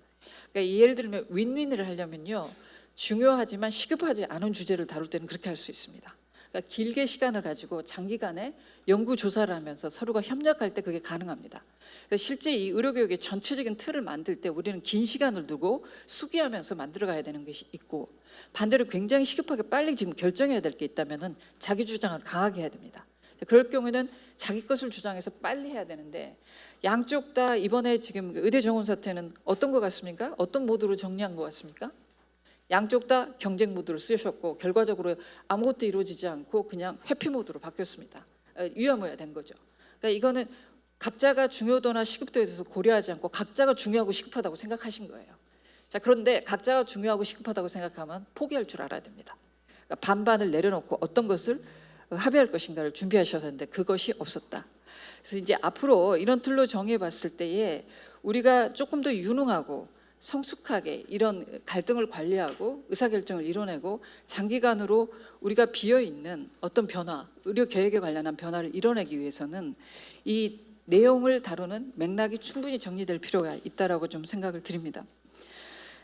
그러니까 예를 들면 윈윈을 하려면요, 중요하지만 시급하지 않은 주제를 다룰 때는 그렇게 할 수 있습니다. 그러니까 길게 시간을 가지고 장기간에 연구 조사를 하면서 서로가 협력할 때 그게 가능합니다. 그러니까 실제 이 의료교육의 전체적인 틀을 만들 때 우리는 긴 시간을 두고 수기하면서 만들어가야 되는 것이 있고, 반대로 굉장히 시급하게 빨리 지금 결정해야 될 게 있다면은 자기 주장을 강하게 해야 됩니다. 그럴 경우에는 자기 것을 주장해서 빨리 해야 되는데 양쪽 다 이번에 지금 의대 정원 사태는 어떤 것 같습니까? 어떤 모드로 정리한 것 같습니까? 양쪽 다 경쟁 모드를 쓰셨고 결과적으로 아무것도 이루어지지 않고 그냥 회피 모드로 바뀌었습니다. 위험해야 된 거죠. 그러니까 이거는 각자가 중요도나 시급도에 대해서 고려하지 않고 각자가 중요하고 시급하다고 생각하신 거예요. 자, 그런데 각자가 중요하고 시급하다고 생각하면 포기할 줄 알아야 됩니다. 그러니까 반반을 내려놓고 어떤 것을 합의할 것인가를 준비하셔야 하는데 그것이 없었다. 그래서 이제 앞으로 이런 틀로 정해 봤을 때에 우리가 조금 더 유능하고 성숙하게 이런 갈등을 관리하고 의사결정을 이뤄내고 장기간으로 우리가 비어있는 어떤 변화, 의료 계획에 관련한 변화를 이뤄내기 위해서는 이 내용을 다루는 맥락이 충분히 정리될 필요가 있다라고 좀 생각을 드립니다.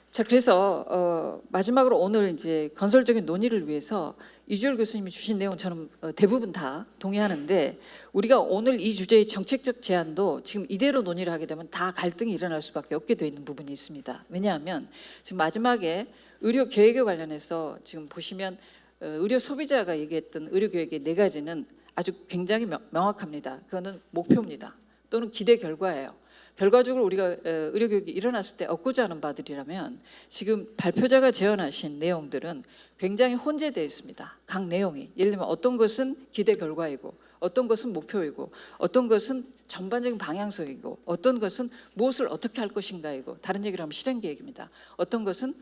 자, 그래서 마지막으로 오늘 이제 건설적인 논의를 위해서 이주열 교수님이 주신 내용 저는 대부분 다 동의하는데 우리가 오늘 이 주제의 정책적 제안도 지금 이대로 논의를 하게 되면 다 갈등이 일어날 수밖에 없게 돼 있는 부분이 있습니다. 왜냐하면 지금 마지막에 의료 계획에 관련해서 지금 보시면 의료 소비자가 얘기했던 의료 계획의 4가지는 아주 굉장히 명확합니다. 그거는 목표입니다. 또는 기대 결과예요. 결과적으로 우리가 의료교육이 일어났을 때 얻고자 하는 바들이라면 지금 발표자가 제언하신 내용들은 굉장히 혼재되어 있습니다. 각 내용이. 예를 들면 어떤 것은 기대 결과이고 어떤 것은 목표이고 어떤 것은 전반적인 방향성이고 어떤 것은 무엇을 어떻게 할 것인가이고 다른 얘기를 하면 실행 계획입니다. 어떤 것은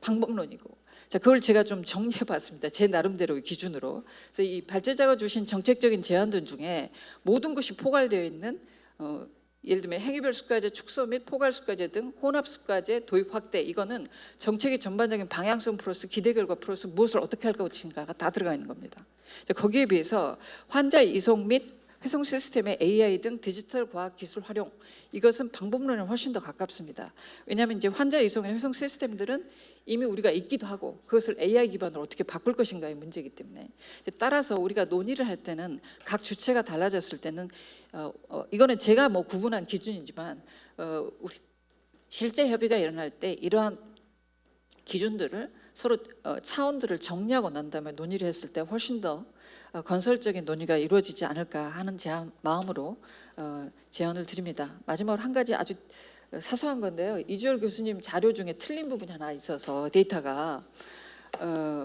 방법론이고. 자, 그걸 제가 좀 정리해 봤습니다. 제 나름대로의 기준으로. 그래서 이 발제자가 주신 정책적인 제안들 중에 모든 것이 포괄되어 있는 예를 들면 행위별 수가제 축소 및 포괄 수가제 등 혼합 수가제 도입 확대, 이거는 정책의 전반적인 방향성 플러스 기대 결과 플러스 무엇을 어떻게 할 것인가가 다 들어가 있는 겁니다. 거기에 비해서 환자 이송 및 회송 시스템의 AI 등 디지털 과학 기술 활용, 이것은 방법론에 훨씬 더 가깝습니다. 왜냐하면 이제 환자 이송이나 회송 시스템들은 이미 우리가 있기도 하고 그것을 AI 기반으로 어떻게 바꿀 것인가의 문제이기 때문에, 따라서 우리가 논의를 할 때는 각 주체가 달라졌을 때는 이거는 제가 뭐 구분한 기준이지만 우리 실제 협의가 일어날 때 이러한 기준들을 서로 차원들을 정리하고 난 다음에 논의를 했을 때 훨씬 더 건설적인 논의가 이루어지지 않을까 하는 마음으로 제안을 드립니다. 마지막으로 한 가지 아주 사소한 건데요. 이주열 교수님 자료 중에 틀린 부분이 하나 있어서 데이터가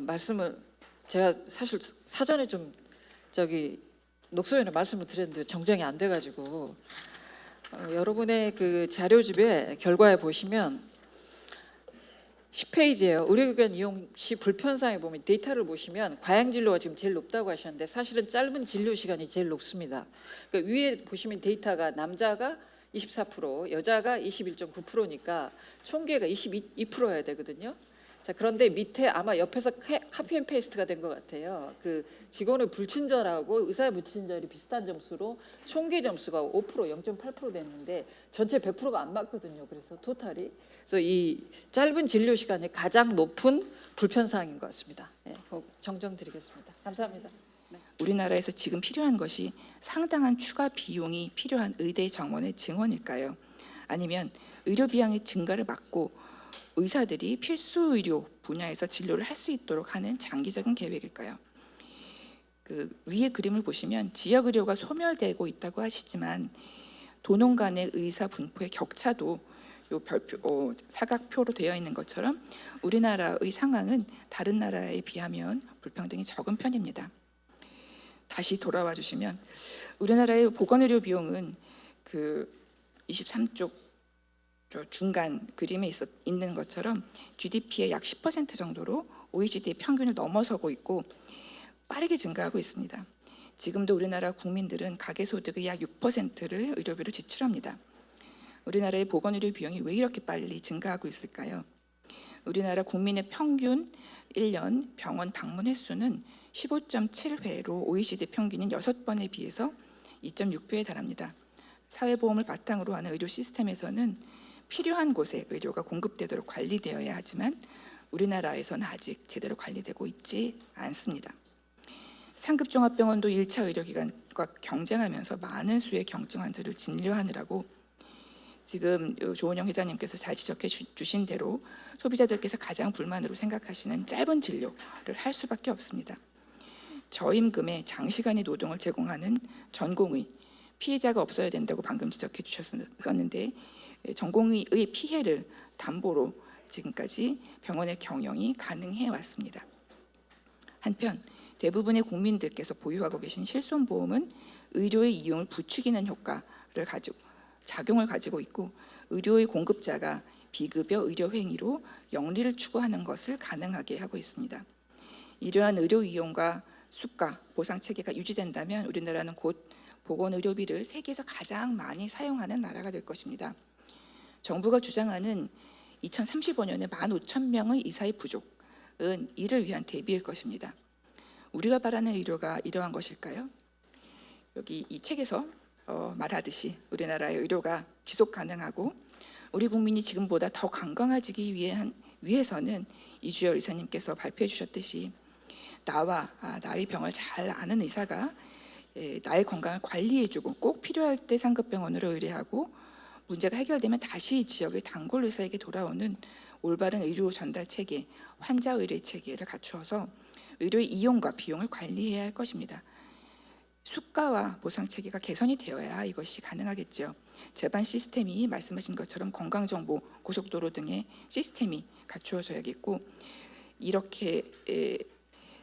말씀을 제가 사실 사전에 좀 녹소연에 말씀을 드렸는데 정정이 안 돼가지고 여러분의 그 자료집에 결과에 보시면 10페이지예요. 의료기관 이용 시 불편사항에 보면 데이터를 보시면 과양 진료가 지금 제일 높다고 하셨는데 사실은 짧은 진료 시간이 제일 높습니다. 그러니까 위에 보시면 데이터가 남자가 24%, 여자가 21.9%니까 총계가 22%여야 되거든요. 자, 그런데 밑에 아마 옆에서 카피 앤 페이스트가 된 것 같아요. 그 직원의 불친절하고 의사의 불친절이 비슷한 점수로 총계 점수가 5%, 0.8% 됐는데 전체 100%가 안 맞거든요. 그래서 토탈이. 그래서 이 짧은 진료 시간이 가장 높은 불편 사항인 것 같습니다. 네, 정정드리겠습니다. 감사합니다. 네. 우리나라에서 지금 필요한 것이 상당한 추가 비용이 필요한 의대 정원의 증원일까요? 아니면 의료 비용의 증가를 막고 의사들이 필수 의료 분야에서 진료를 할 수 있도록 하는 장기적인 계획일까요? 그 위의 그림을 보시면 지역 의료가 소멸되고 있다고 하시지만 도농 간의 의사 분포의 격차도 요 별표 사각표로 되어 있는 것처럼 우리나라의 상황은 다른 나라에 비하면 불평등이 적은 편입니다. 다시 돌아와 주시면 우리나라의 보건의료 비용은 그 23쪽 중간 그림에 있는 것처럼 GDP의 약 10% 정도로 OECD의 평균을 넘어서고 있고 빠르게 증가하고 있습니다. 지금도 우리나라 국민들은 가계소득의 약 6%를 의료비로 지출합니다. 우리나라의 보건의료 비용이 왜 이렇게 빨리 증가하고 있을까요? 우리나라 국민의 평균 1년 병원 방문 횟수는 15.7회로 OECD 평균인 6번에 비해서 2.6배에 달합니다. 사회보험을 바탕으로 하는 의료 시스템에서는 필요한 곳에 의료가 공급되도록 관리되어야 하지만 우리나라에서는 아직 제대로 관리되고 있지 않습니다. 상급종합병원도 1차 의료기관과 경쟁하면서 많은 수의 경증 환자를 진료하느라고 지금 조은영 회장님께서 잘 지적해 주신 대로 소비자들께서 가장 불만으로 생각하시는 짧은 진료를 할 수밖에 없습니다. 저임금에 장시간의 노동을 제공하는 전공의, 피해자가 없어야 된다고 방금 지적해 주셨었는데 전공의의 피해를 담보로 지금까지 병원의 경영이 가능해 왔습니다. 한편 대부분의 국민들께서 보유하고 계신 실손보험은 의료의 이용을 부추기는 작용을 가지고 있고 의료의 공급자가 비급여 의료 행위로 영리를 추구하는 것을 가능하게 하고 있습니다. 이러한 의료 이용과 수가 보상 체계가 유지된다면 우리나라는 곧 보건의료비를 세계에서 가장 많이 사용하는 나라가 될 것입니다. 정부가 주장하는 2035년에 15,000명의 의사의 부족은 이를 위한 대비일 것입니다. 우리가 바라는 의료가 이러한 것일까요? 여기 이 책에서 말하듯이 우리나라의 의료가 지속 가능하고 우리 국민이 지금보다 더 건강해지기 위해서는 이주열 의사님께서 발표해 주셨듯이 나의 병을 잘 아는 의사가 나의 건강을 관리해주고 꼭 필요할 때 상급병원으로 의뢰하고 문제가 해결되면 다시 지역의 단골 의사에게 돌아오는 올바른 의료 전달 체계, 환자 의뢰 체계를 갖추어서 의료의 이용과 비용을 관리해야 할 것입니다. 수가와 보상 체계가 개선이 되어야 이것이 가능하겠죠. 재반 시스템이 말씀하신 것처럼 건강정보, 고속도로 등의 시스템이 갖추어져야겠고 이렇게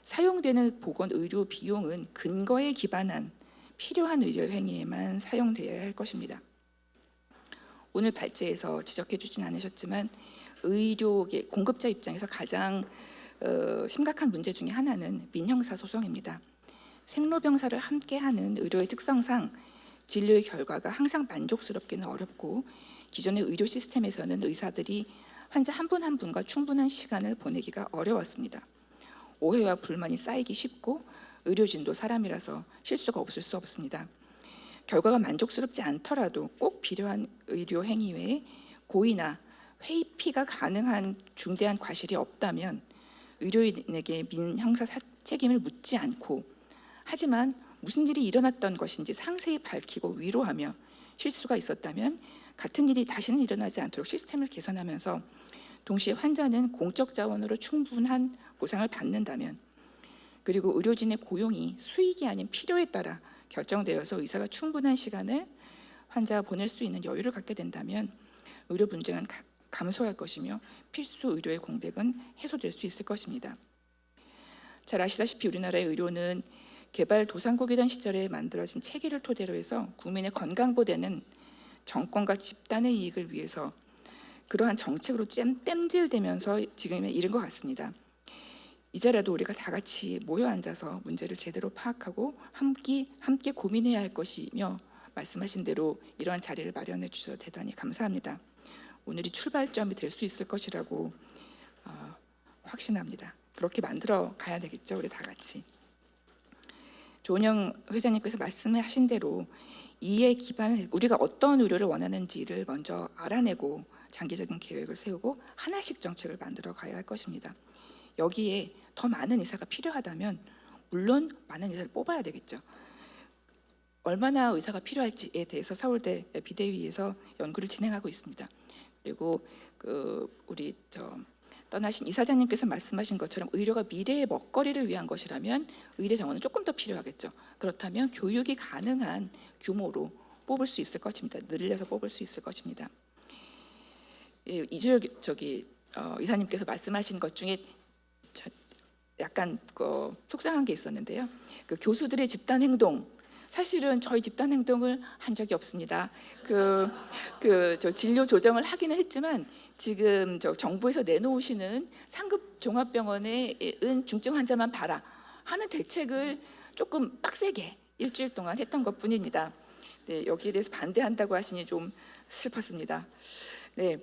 사용되는 보건 의료 비용은 근거에 기반한 필요한 의료 행위에만 사용되어야 할 것입니다. 오늘 발제에서 지적해 주진 않으셨지만 의료계 공급자 입장에서 가장 심각한 문제 중에 하나는 민형사 소송입니다. 생로병사를 함께하는 의료의 특성상 진료의 결과가 항상 만족스럽기는 어렵고 기존의 의료 시스템에서는 의사들이 환자 한 분 한 분과 충분한 시간을 보내기가 어려웠습니다. 오해와 불만이 쌓이기 쉽고 의료진도 사람이라서 실수가 없을 수 없습니다. 결과가 만족스럽지 않더라도 꼭 필요한 의료 행위 외에 고의나 회피가 가능한 중대한 과실이 없다면 의료인에게 민형사 책임을 묻지 않고, 하지만 무슨 일이 일어났던 것인지 상세히 밝히고 위로하며 실수가 있었다면 같은 일이 다시는 일어나지 않도록 시스템을 개선하면서 동시에 환자는 공적 자원으로 충분한 보상을 받는다면, 그리고 의료진의 고용이 수익이 아닌 필요에 따라 결정되어서 의사가 충분한 시간을 환자와 보낼 수 있는 여유를 갖게 된다면 의료 분쟁은 감소할 것이며 필수 의료의 공백은 해소될 수 있을 것입니다. 잘 아시다시피 우리나라의 의료는 개발도상국이던 시절에 만들어진 체계를 토대로 해서 국민의 건강보다는 정권과 집단의 이익을 위해서 그러한 정책으로 땜질되면서 지금에 이른 것 같습니다. 이제라도 우리가 다 같이 모여 앉아서 문제를 제대로 파악하고 함께 고민해야 할 것이며, 말씀하신 대로 이러한 자리를 마련해 주셔서 대단히 감사합니다. 오늘이 출발점이 될 수 있을 것이라고 확신합니다. 그렇게 만들어 가야 되겠죠, 우리 다 같이. 조은영 회장님께서 말씀하신 대로 이에 기반해 우리가 어떤 의료를 원하는지를 먼저 알아내고 장기적인 계획을 세우고 하나씩 정책을 만들어 가야 할 것입니다. 여기에 더 많은 의사가 필요하다면 물론 많은 의사를 뽑아야 되겠죠. 얼마나 의사가 필요할지에 대해서 서울대 비대위에서 연구를 진행하고 있습니다. 그리고 우리 떠나신 이사장님께서 말씀하신 것처럼 의료가 미래의 먹거리를 위한 것이라면 의대 정원은 조금 더 필요하겠죠. 그렇다면 교육이 가능한 규모로 뽑을 수 있을 것입니다. 늘려서 뽑을 수 있을 것입니다. 이사님께서 말씀하신 것 중에 약간 속상한 게 있었는데요. 그 교수들의 집단 행동, 사실은 저희 집단 행동을 한 적이 없습니다. 저 진료 조정을 하기는 했지만 지금 정부에서 내놓으시는 상급 종합병원에 중증 환자만 봐라 하는 대책을 조금 빡세게 일주일 동안 했던 것뿐입니다. 네, 여기에 대해서 반대한다고 하시니 좀 슬펐습니다. 네,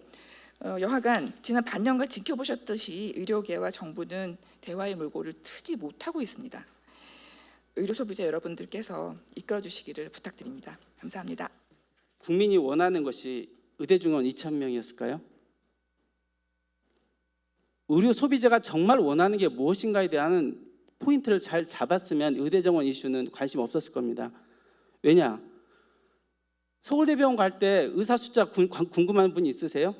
여하간 지난 반년간 지켜보셨듯이 의료계와 정부는 대화의 물꼬를 트지 못하고 있습니다. 의료 소비자 여러분들께서 이끌어 주시기를 부탁드립니다. 감사합니다. 국민이 원하는 것이 의대 증원 2,000명이었을까요? 의료 소비자가 정말 원하는 게 무엇인가에 대한 포인트를 잘 잡았으면 의대 정원 이슈는 관심 없었을 겁니다. 왜냐? 서울대병원 갈 때 의사 숫자 궁금한 분 있으세요?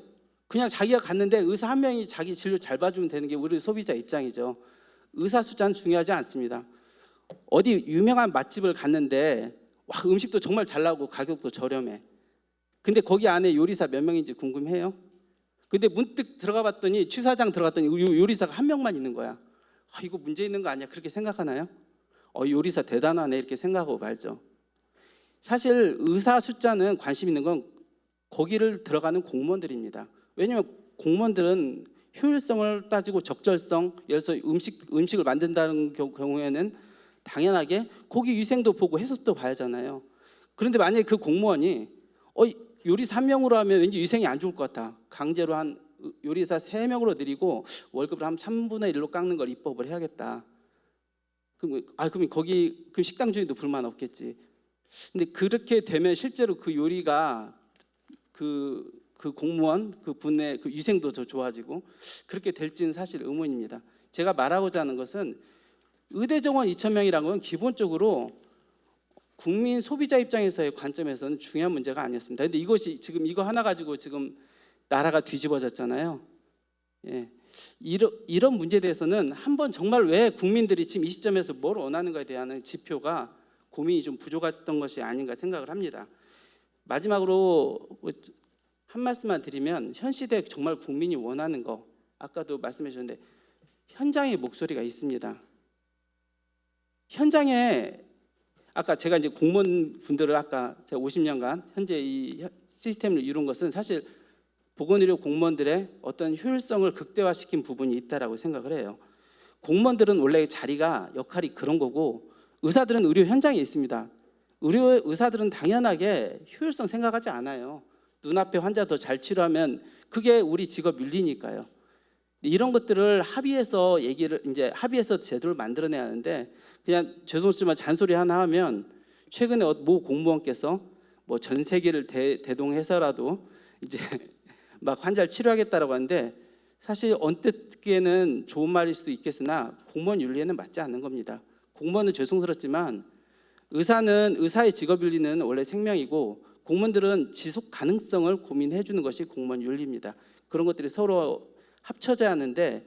그냥 자기가 갔는데 의사 한 명이 자기 진료 잘 봐주면 되는 게 우리 소비자 입장이죠. 의사 숫자는 중요하지 않습니다. 어디 유명한 맛집을 갔는데 와, 음식도 정말 잘 나오고 가격도 저렴해. 근데 거기 안에 요리사 몇 명인지 궁금해요? 근데 문득 들어가 봤더니 취사장 들어갔더니 요리사가 한 명만 있는 거야. 이거 문제 있는 거 아니야? 그렇게 생각하나요? 요리사 대단하네 이렇게 생각하고 말죠. 사실 의사 숫자는 관심 있는 건 거기를 들어가는 공무원들입니다. 왜냐하면 공무원들은 효율성을 따지고 적절성, 예를 들어서 음식을 만든다는 경우에는 당연하게 고기 위생도 보고 해석도 봐야 하잖아요. 그런데 만약에 그 공무원이 요리사 1명으로 하면 왠지 위생이 안 좋을 것 같아. 강제로 한 요리사 3명으로 늘리고 월급을 한 3분의 1로 깎는 걸 입법을 해야겠다. 그럼 거기 그 식당 주인도 불만 없겠지. 근데 그렇게 되면 실제로 그 요리가 그 공무원 그 분의 그 위생도 더 좋아지고 그렇게 될지는 사실 의문입니다. 제가 말하고자 하는 것은 의대 정원 2,000명이라는 건 기본적으로 국민 소비자 입장에서의 관점에서는 중요한 문제가 아니었습니다. 근데 이것이 지금 이거 하나 가지고 지금 나라가 뒤집어졌잖아요. 예. 이런 문제에 대해서는 한번 정말 왜 국민들이 지금 이 시점에서 뭘 원하는가에 대한 지표가 고민이 좀 부족했던 것이 아닌가 생각을 합니다. 마지막으로 한 말씀만 드리면 현 시대에 정말 국민이 원하는 거, 아까도 말씀해 주셨는데 현장의 목소리가 있습니다. 현장에 아까 제가 이제 공무원분들을 아까 제가 50년간 현재 이 시스템을 이룬 것은 사실 보건의료 공무원들의 어떤 효율성을 극대화시킨 부분이 있다라고 생각을 해요. 공무원들은 원래 자리가 역할이 그런 거고 의사들은 의료 현장에 있습니다. 의사들은 당연하게 효율성 생각하지 않아요. 눈앞에 환자 더 잘 치료하면 그게 우리 직업 윤리니까요. 이런 것들을 합의해서 합의해서 제도를 만들어내야 하는데, 그냥 죄송스지만 잔소리 하나 하면, 최근에 모 공무원께서 뭐 전 세계를 대동해서라도 이제 막 환자를 치료하겠다라고 하는데, 사실 언뜻 듣기에는 좋은 말일 수도 있겠으나 공무원 윤리에는 맞지 않는 겁니다. 공무원은 죄송스럽지만 의사의 직업 윤리는 원래 생명이고, 공무원들은 지속 가능성을 고민해 주는 것이 공무원 윤리입니다. 그런 것들이 서로 합쳐져야 하는데,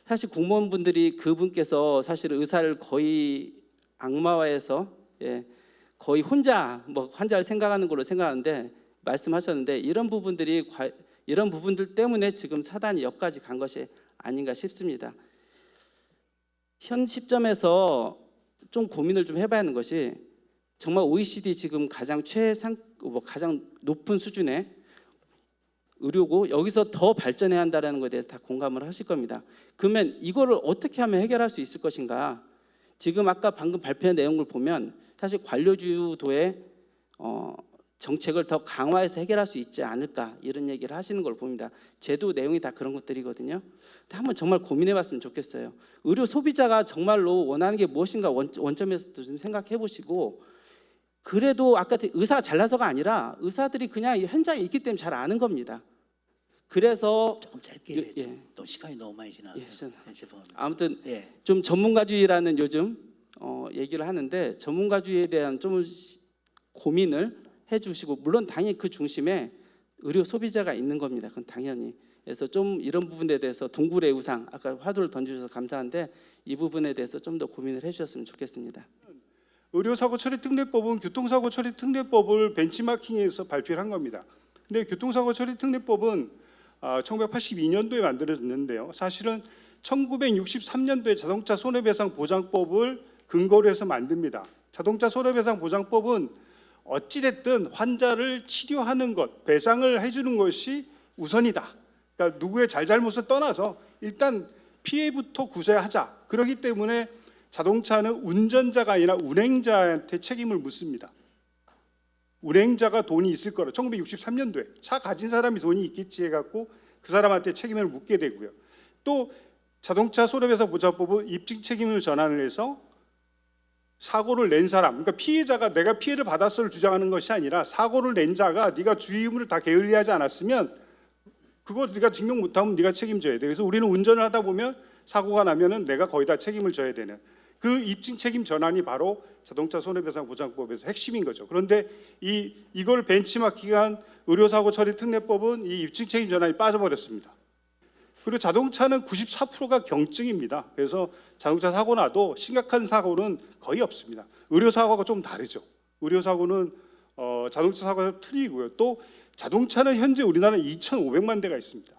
사실 공무원분들이 그분께서 사실 의사를 거의 악마화해서 거의 혼자 뭐 환자를 생각하는 걸로 생각하는데, 말씀하셨는데 이런 부분들 때문에 지금 사단이 여기까지 간 것이 아닌가 싶습니다. 현 시점에서 좀 고민을 좀 해봐야 하는 것이, 정말 OECD 지금 가장 가장 높은 수준의 의료고, 여기서 더 발전해야 한다는 것에 대해서 다 공감을 하실 겁니다. 그러면 이거를 어떻게 하면 해결할 수 있을 것인가? 지금 아까 방금 발표한 내용을 보면 사실 관료주도의 정책을 더 강화해서 해결할 수 있지 않을까, 이런 얘기를 하시는 걸 봅니다. 제도 내용이 다 그런 것들이거든요. 한번 정말 고민해봤으면 좋겠어요. 의료 소비자가 정말로 원하는 게 무엇인가 원점에서도 좀 생각해 보시고, 그래도 아까 의사가 잘나서가 아니라 의사들이 그냥 현장에 있기 때문에 잘 아는 겁니다. 그래서 조금 짧게 또 시간이 너무 많이 지나서 죄송합니다. 아무튼 좀 전문가주의라는 요즘 얘기를 하는데, 전문가주의에 대한 좀 고민을 해주시고, 물론 당연히 그 중심에 의료 소비자가 있는 겁니다. 그건 당연히. 그래서 좀 이런 부분에 대해서 동굴의 우상, 아까 화두를 던져주셔서 감사한데, 이 부분에 대해서 좀 더 고민을 해주셨으면 좋겠습니다. 의료사고 처리 특례법은 교통사고 처리 특례법을 벤치마킹해서 발표를 한 겁니다. 근데 교통사고 처리 특례법은 1982년도에 만들어졌는데요. 사실은 1963년도에 자동차 손해배상 보장법을 근거로 해서 만듭니다. 자동차 손해배상 보장법은 어찌됐든 환자를 치료하는 것, 배상을 해주는 것이 우선이다. 그러니까 누구의 잘잘못을 떠나서 일단 피해부터 구제하자. 그렇기 때문에 자동차는 운전자가 아니라 운행자한테 책임을 묻습니다. 운행자가 돈이 있을 거라. 1963년도에 차 가진 사람이 돈이 있겠지 해갖고 그 사람한테 책임을 묻게 되고요. 또 자동차 손해배상 보장법은 입증 책임을 전환을 해서 사고를 낸 사람, 그러니까 피해자가 내가 피해를 받았어를 주장하는 것이 아니라, 사고를 낸 자가 네가 주의 의무를 다 게을리하지 않았으면 그거 네가 증명 못하면 네가 책임져야 돼. 그래서 우리는 운전을 하다 보면 사고가 나면은 내가 거의 다 책임을 져야 되는, 그 입증 책임 전환이 바로 자동차 손해배상 보장법에서 핵심인 거죠. 그런데 이걸 벤치마킹한 의료사고 처리 특례법은 이 입증 책임 전환이 빠져버렸습니다. 그리고 자동차는 94%가 경증입니다. 그래서 자동차 사고 나도 심각한 사고는 거의 없습니다. 의료사고가 좀 다르죠. 의료사고는 자동차 사고가 틀리고요. 또 자동차는 현재 우리나라에 2,500만 대가 있습니다.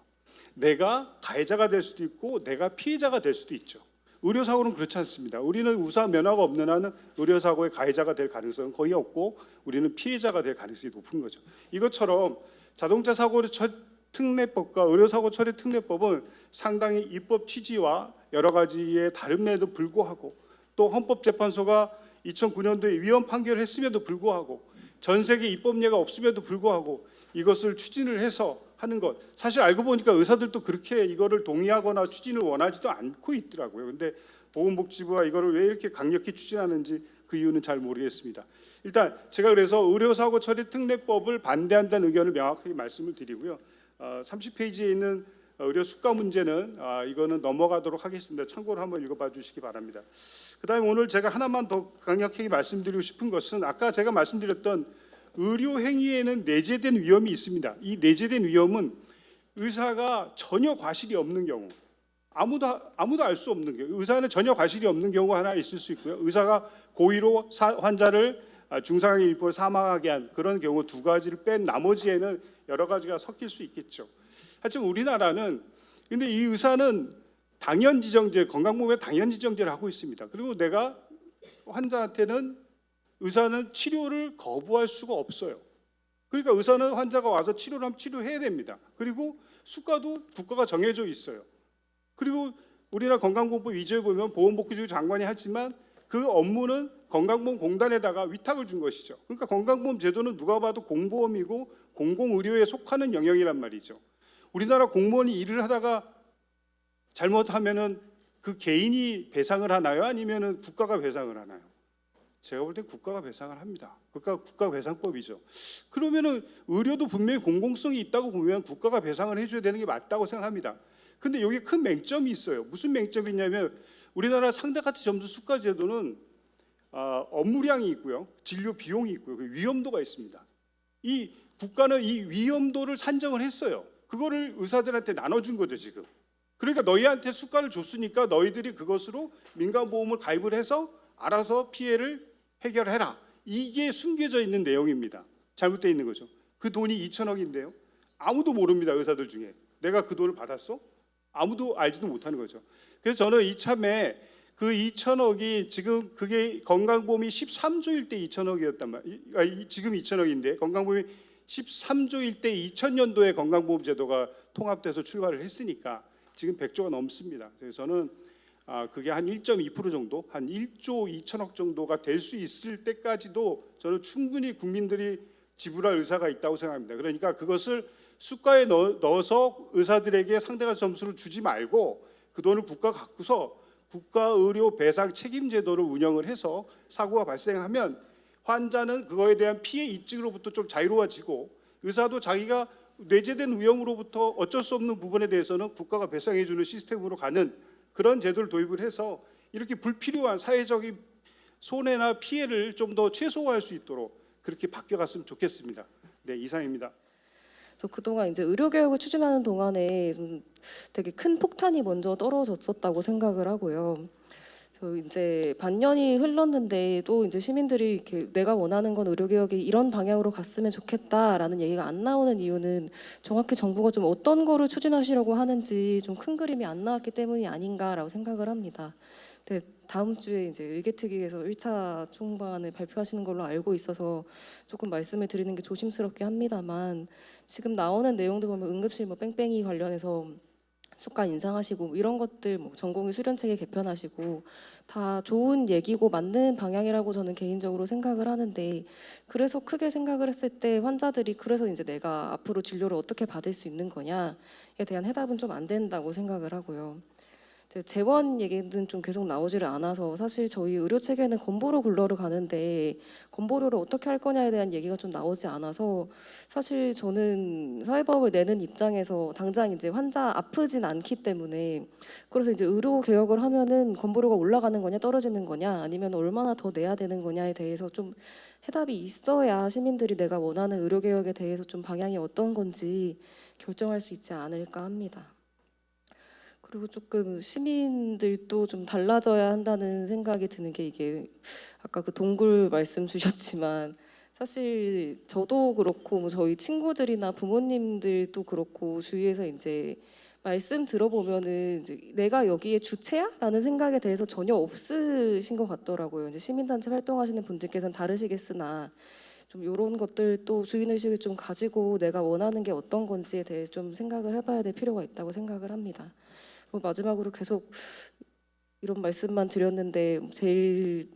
내가 가해자가 될 수도 있고 내가 피해자가 될 수도 있죠. 의료사고는 그렇지 않습니다. 우리는 우사 면허가 없는 한은 의료사고의 가해자가 될 가능성은 거의 없고, 우리는 피해자가 될 가능성이 높은 거죠. 이것처럼 자동차 사고 특례법과 의료사고 처리 특례법은 상당히 입법 취지와 여러 가지의 다름에도 불구하고, 또 헌법재판소가 2009년도에 위헌 판결을 했음에도 불구하고, 전 세계 입법례가 없음에도 불구하고 이것을 추진을 해서 하는 것, 사실 알고 보니까 의사들도 그렇게 이거를 동의하거나 추진을 원하지도 않고 있더라고요. 근데 보건복지부가 이거를 왜 이렇게 강력히 추진하는지 그 이유는 잘 모르겠습니다. 일단 제가 그래서 의료사고 처리 특례법을 반대한다는 의견을 명확하게 말씀을 드리고요. 30페이지에 있는 의료 수가 문제는 이거는 넘어가도록 하겠습니다. 참고로 한번 읽어봐 주시기 바랍니다. 그다음에 오늘 제가 하나만 더 강력하게 말씀드리고 싶은 것은, 아까 제가 말씀드렸던 의료 행위에는 내재된 위험이 있습니다. 이 내재된 위험은 의사가 전혀 과실이 없는 경우, 아무도 알 수 없는 경우, 의사는 전혀 과실이 없는 경우가 하나 있을 수 있고요. 의사가 고의로 환자를 중상하게 일부러 사망하게 한 그런 경우 두 가지를 뺀 나머지에는 여러 가지가 섞일 수 있겠죠. 하지만 우리나라는 근데 이 의사는 당연지정제, 건강보험에 당연지정제를 하고 있습니다. 그리고 내가 환자한테는 의사는 치료를 거부할 수가 없어요. 그러니까 의사는 환자가 와서 치료를 하면 치료해야 됩니다. 그리고 수가도 국가가 정해져 있어요. 그리고 우리나라 건강보험법 2조에 보면 보건복지부 장관이 하지만 그 업무는 건강보험공단에다가 위탁을 준 것이죠. 그러니까 건강보험 제도는 누가 봐도 공보험이고 공공의료에 속하는 영역이란 말이죠. 우리나라 공무원이 일을 하다가 잘못하면은 그 개인이 배상을 하나요? 아니면은 국가가 배상을 하나요? 제가 볼 때 국가가 배상을 합니다. 국가배상법이죠. 그러면은 의료도 분명히 공공성이 있다고 보면 국가가 배상을 해줘야 되는 게 맞다고 생각합니다. 근데 여기 큰 맹점이 있어요. 무슨 맹점이 있냐면 우리나라 상대가치 점수 수가 제도는 업무량이 있고요, 진료 비용이 있고요, 위험도가 있습니다. 이 국가는 이 위험도를 산정을 했어요. 그거를 의사들한테 나눠준 거죠 지금. 그러니까 너희한테 수가를 줬으니까 너희들이 그것으로 민간보험을 가입을 해서 알아서 피해를 해결해라. 이게 숨겨져 있는 내용입니다. 잘못되어 있는 거죠. 그 돈이 2천억인데요. 아무도 모릅니다. 의사들 중에. 내가 그 돈을 받았어? 아무도 알지도 못하는 거죠. 그래서 저는 이참에 그 2천억이 지금 그게 건강보험이 13조일 때 2천억이었단 말이에요. 지금 2천억인데 건강보험이 13조일 때 2000년도에 건강보험 제도가 통합돼서 출발을 했으니까 지금 100조가 넘습니다. 그래서 저는 그게 한 1.2% 정도, 한 1조 2천억 정도가 될 수 있을 때까지도 저는 충분히 국민들이 지불할 의사가 있다고 생각합니다. 그러니까 그것을 수가에 넣어서 의사들에게 상대가치 점수를 주지 말고 그 돈을 국가가 갖고서 국가의료 배상 책임 제도를 운영을 해서 사고가 발생하면 환자는 그거에 대한 피해 입증으로부터 좀 자유로워지고 의사도 자기가 뇌재된 위험으로부터 어쩔 수 없는 부분에 대해서는 국가가 배상해 주는 시스템으로 가는 그런 제도를 도입을 해서 이렇게 불필요한 사회적인 손해나 피해를 좀 더 최소화할 수 있도록 그렇게 바뀌어갔으면 좋겠습니다. 네, 이상입니다. 그래서 그동안 이제 의료 개혁을 추진하는 동안에 좀 되게 큰 폭탄이 먼저 떨어졌었다고 생각을 하고요. 그래서 이제 반년이 흘렀는데도 이제 시민들이 이렇게 내가 원하는 건 의료 개혁이 이런 방향으로 갔으면 좋겠다라는 얘기가 안 나오는 이유는 정확히 정부가 좀 어떤 거를 추진하시려고 하는지 좀 큰 그림이 안 나왔기 때문이 아닌가라고 생각을 합니다. 근데 다음 주에 이제 의개특위에서 1차 총방안을 발표하시는 걸로 알고 있어서 조금 말씀을 드리는 게 조심스럽게 합니다만 지금 나오는 내용들 보면 응급실 뭐 뺑뺑이 관련해서 수가 인상하시고 이런 것들 뭐 전공의 수련체계 개편하시고 다 좋은 얘기고 맞는 방향이라고 저는 개인적으로 생각을 하는데 그래서 크게 생각을 했을 때 환자들이 그래서 이제 내가 앞으로 진료를 어떻게 받을 수 있는 거냐에 대한 해답은 좀 안 된다고 생각을 하고요. 재원 얘기는 좀 계속 나오지를 않아서 사실 저희 의료 체계는 건보료 굴러를 가는데 건보료를 어떻게 할 거냐에 대한 얘기가 좀 나오지 않아서 사실 저는 사회보험을 내는 입장에서 당장 이제 환자 아프진 않기 때문에 그래서 이제 의료 개혁을 하면은 건보료가 올라가는 거냐 떨어지는 거냐 아니면 얼마나 더 내야 되는 거냐에 대해서 좀 해답이 있어야 시민들이 내가 원하는 의료 개혁에 대해서 좀 방향이 어떤 건지 결정할 수 있지 않을까 합니다. 그리고 조금 시민들도 좀 달라져야 한다는 생각이 드는 게 이게 아까 그 동굴 말씀 주셨지만 사실 저도 그렇고 뭐 저희 친구들이나 부모님들도 그렇고 주위에서 이제 말씀 들어보면은 이제 내가 여기에 주체야라는 생각에 대해서 전혀 없으신 것 같더라고요. 이제 시민단체 활동하시는 분들께서는 다르시겠으나 좀 이런 것들도 주인의식을 좀 가지고 내가 원하는 게 어떤 건지에 대해 좀 생각을 해봐야 될 필요가 있다고 생각을 합니다. 마지막으로 계속 이런 말씀만 드렸는데 제일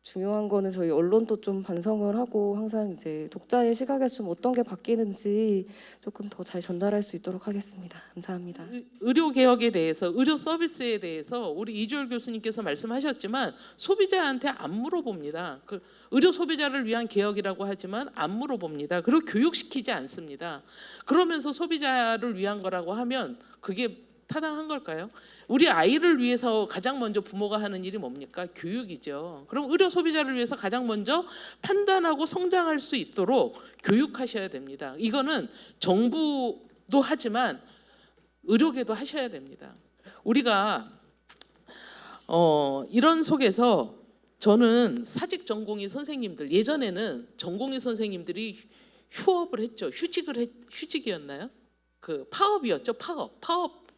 중요한 거는 저희 언론도 좀 반성을 하고 항상 이제 독자의 시각에서 좀 어떤 게 바뀌는지 조금 더 잘 전달할 수 있도록 하겠습니다. 감사합니다. 의료 개혁에 대해서, 의료 서비스에 대해서 우리 이주열 교수님께서 말씀하셨지만 소비자한테 안 물어봅니다. 그 의료 소비자를 위한 개혁이라고 하지만 안 물어봅니다. 그리고 교육시키지 않습니다. 그러면서 소비자를 위한 거라고 하면 그게 타당한 걸까요? 우리 아이를 위해서 가장 먼저 부모가 하는 일이 뭡니까? 교육이죠. 그럼 의료 소비자를 위해서 가장 먼저 판단하고 성장할 수 있도록 교육하셔야 됩니다. 이거는 정부도 하지만 의료계도 하셔야 됩니다. 우리가 이런 속에서 저는 사직 전공의 선생님들, 예전에는 전공의 선생님들이 휴업을 했죠. 휴직이었나요? 그 파업이었죠.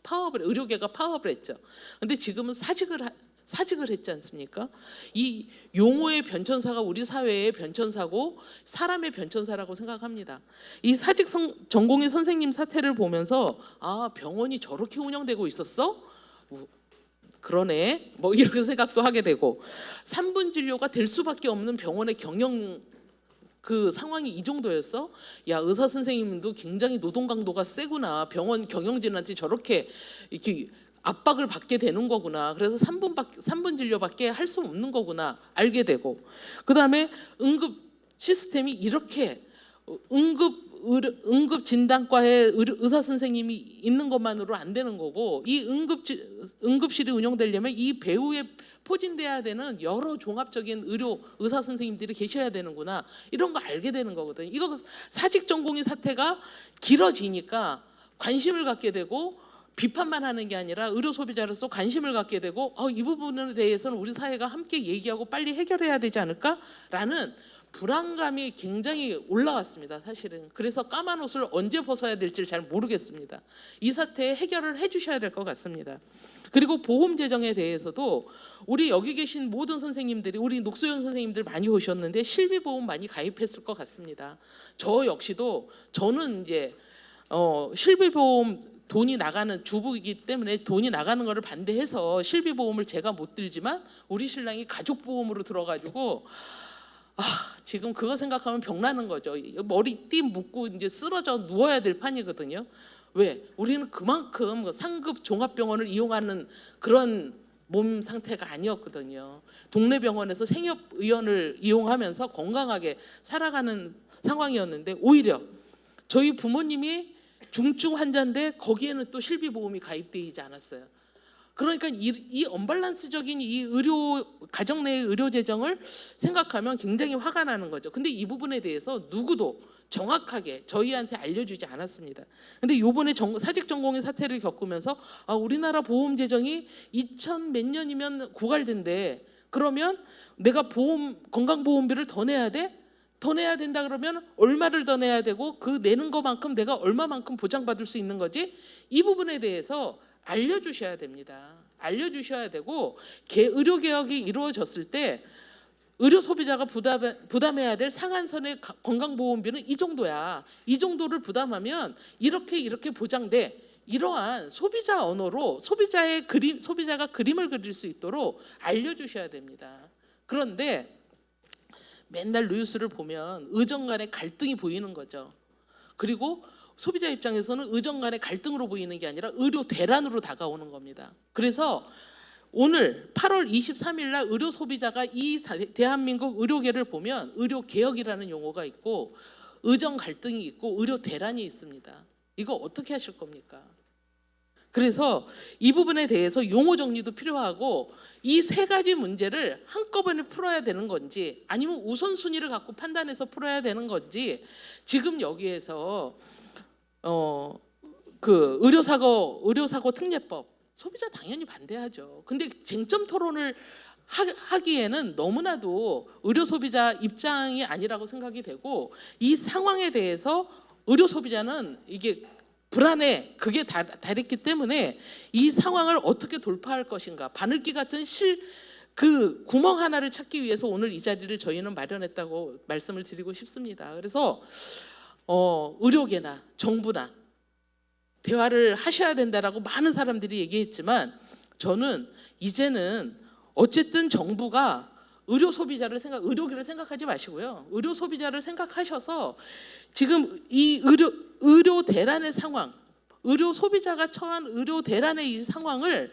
파업을 의료계가 파업을 했죠. 근데 지금은 사직을 했지 않습니까? 이 용어의 변천사가 우리 사회의 변천사고 사람의 변천사라고 생각합니다. 이 사직 전공의 선생님 사태를 보면서 아, 병원이 저렇게 운영되고 있었어? 그러네 뭐 이렇게 생각도 하게 되고 3분 진료가 될 수밖에 없는 병원의 경영 그 상황이 이 정도였어? 야, 의사 선생님도 굉장히 노동 강도가 세구나. 병원 경영진한테 저렇게 이렇게 압박을 받게 되는 거구나. 그래서 3분 진료밖에 할 수 없는 거구나 알게 되고, 그다음에 응급 시스템이 이렇게 응급 진단과에 의사 선생님이 있는 것만으로 안 되는 거고, 이 응급실이 운영되려면 이 배후에 포진돼야 되는 여러 종합적인 의사 선생님들이 계셔야 되는구나, 이런 거 알게 되는 거거든요. 이거 사직 전공의 사태가 길어지니까 관심을 갖게 되고, 비판만 하는 게 아니라 의료 소비자로서 관심을 갖게 되고, 이 부분에 대해서는 우리 사회가 함께 얘기하고 빨리 해결해야 되지 않을까라는 불안감이 굉장히 올라왔습니다, 사실은. 그래서 까만 옷을 언제 벗어야 될지를 잘 모르겠습니다. 이 사태에 해결을 해주셔야 될 것 같습니다. 그리고 보험 재정에 대해서도 우리 여기 계신 모든 선생님들이, 우리 녹소연 선생님들 많이 오셨는데 실비보험 많이 가입했을 것 같습니다. 저 역시도, 저는 이제 실비보험 돈이 나가는 주부이기 때문에 돈이 나가는 거를 반대해서 실비보험을 제가 못 들지만 우리 신랑이 가족보험으로 들어가지고 지금 그거 생각하면 병나는 거죠. 머리띠 묶고 이제 쓰러져 누워야 될 판이거든요. 왜? 우리는 그만큼 상급 종합병원을 이용하는 그런 몸 상태가 아니었거든요. 동네 병원에서 생협의원을 이용하면서 건강하게 살아가는 상황이었는데, 오히려 저희 부모님이 중증 환자인데 거기에는 또 실비보험이 가입되지 않았어요. 그러니까 이 언밸런스적인 이 가정 내의 의료 재정을 생각하면 굉장히 화가 나는 거죠. 근데 이 부분에 대해서 누구도 정확하게 저희한테 알려주지 않았습니다. 근데 이번에 사직 전공의 사태를 겪으면서 우리나라 보험 재정이 2000 몇 년이면 고갈된대. 그러면 내가 건강보험비를 더 내야 돼? 더 내야 된다 그러면 얼마를 더 내야 되고, 그 내는 것만큼 내가 얼마만큼 보장받을 수 있는 거지? 이 부분에 대해서 알려주셔야 됩니다. 알려주셔야 되고, 의료개혁이 이루어졌을 때 의료 소비자가 부담해야 될 상한선의 건강보험비는 이 정도야. 이 정도를 부담하면 이렇게 보장돼. 이러한 소비자 언어로 소비자가 그림을 그릴 수 있도록 알려주셔야 됩니다. 그런데 맨날 뉴스를 보면 의정 간의 갈등이 보이는 거죠. 그리고 소비자 입장에서는 의정 간의 갈등으로 보이는 게 아니라 의료 대란으로 다가오는 겁니다. 그래서 오늘 8월 23일 날 의료 소비자가 이 대한민국 의료계를 보면 의료 개혁이라는 용어가 있고, 의정 갈등이 있고, 의료 대란이 있습니다. 이거 어떻게 하실 겁니까? 그래서 이 부분에 대해서 용어 정리도 필요하고, 이 세 가지 문제를 한꺼번에 풀어야 되는 건지 아니면 우선순위를 갖고 판단해서 풀어야 되는 건지, 지금 여기에서 그 의료사고 특례법, 소비자 당연히 반대하죠. 근데 쟁점 토론을 하기에는 너무나도 의료 소비자 입장이 아니라고 생각이 되고, 이 상황에 대해서 의료 소비자는 이게 불안해, 그게 다랬기 때문에 이 상황을 어떻게 돌파할 것인가, 바늘기 같은 그 구멍 하나를 찾기 위해서 오늘 이 자리를 저희는 마련했다고 말씀을 드리고 싶습니다. 그래서 의료계나 정부나 대화를 하셔야 된다라고 많은 사람들이 얘기했지만, 저는 이제는 어쨌든 정부가 의료계를 생각하지 마시고요, 의료 소비자를 생각하셔서 지금 이 의료 대란의 상황, 의료 소비자가 처한 의료 대란의 이 상황을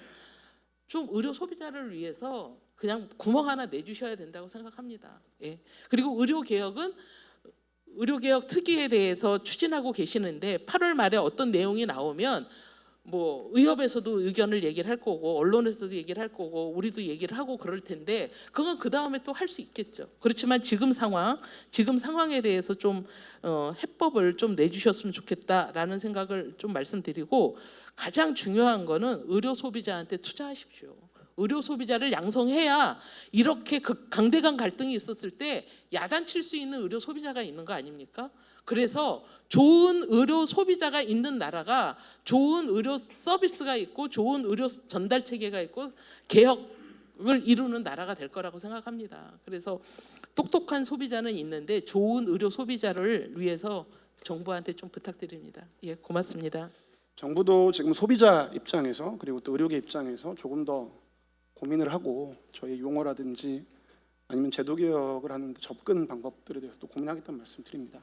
좀 의료 소비자를 위해서 그냥 구멍 하나 내주셔야 된다고 생각합니다. 예. 그리고 의료개혁 특위에 대해서 추진하고 계시는데, 8월 말에 어떤 내용이 나오면 뭐 의협에서도 의견을 얘기를 할 거고, 언론에서도 얘기를 할 거고, 우리도 얘기를 하고 그럴 텐데, 그건 그 다음에 또 할 수 있겠죠. 그렇지만 지금 상황에 대해서 좀 해법을 좀 내주셨으면 좋겠다라는 생각을 좀 말씀드리고, 가장 중요한 거는 의료 소비자한테 투자하십시오. 의료 소비자를 양성해야 이렇게 강대강 갈등이 있었을 때 야단칠 수 있는 의료 소비자가 있는 거 아닙니까? 그래서 좋은 의료 소비자가 있는 나라가 좋은 의료 서비스가 있고, 좋은 의료 전달 체계가 있고, 개혁을 이루는 나라가 될 거라고 생각합니다. 그래서 똑똑한 소비자는 있는데 좋은 의료 소비자를 위해서 정부한테 좀 부탁드립니다. 예, 고맙습니다. 정부도 지금 소비자 입장에서, 그리고 또 의료계 입장에서 조금 더 고민을 하고 저희 용어라든지 아니면 제도 개혁을 하는 접근 방법들에 대해서 또 고민하겠다는 말씀드립니다.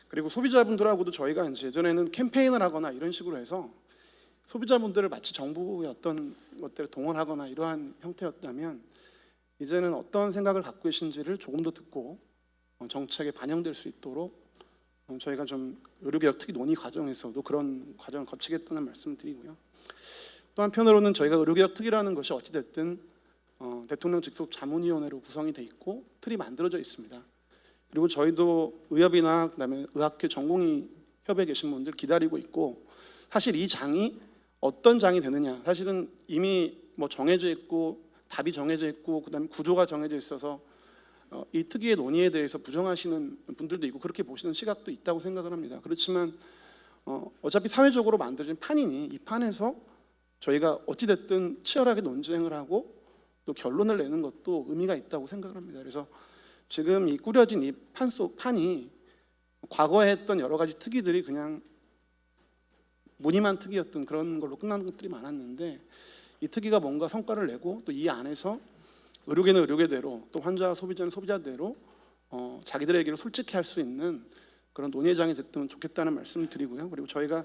그리고 소비자분들하고도 저희가 이제 예전에는 캠페인을 하거나 이런 식으로 해서 소비자분들을 마치 정부의 어떤 것들을 동원하거나 이러한 형태였다면 이제는 어떤 생각을 갖고 계신지를 조금 더 듣고 정책에 반영될 수 있도록 저희가 좀 의료개혁 특히 논의 과정에서도 그런 과정을 거치겠다는 말씀을 드리고요. 또 한편으로는 저희가 의료개혁 특위라는 것이 어찌됐든 대통령 직속 자문위원회로 구성이 돼 있고 틀이 만들어져 있습니다. 그리고 저희도 의협이나 그다음에 의학회 전공의 협회에 계신 분들 기다리고 있고 사실 이 장이 어떤 장이 되느냐 사실은 이미 뭐 정해져 있고 답이 정해져 있고 그다음에 구조가 정해져 있어서 이 특위의 논의에 대해서 부정하시는 분들도 있고 그렇게 보시는 시각도 있다고 생각을 합니다. 그렇지만 어차피 사회적으로 만들어진 판이니 이 판에서 저희가 어찌됐든 치열하게 논쟁을 하고 또 결론을 내는 것도 의미가 있다고 생각을 합니다. 그래서 지금 이 꾸려진 이 판이 과거에 했던 여러 가지 특위들이 그냥 무늬만 특위였던 그런 걸로 끝나는 것들이 많았는데 이 특위가 뭔가 성과를 내고 또 이 안에서 의료계는 의료계대로 또 환자 소비자는 소비자대로 자기들의 얘기를 솔직히 할 수 있는 그런 논의장이 됐으면 좋겠다는 말씀을 드리고요. 그리고 저희가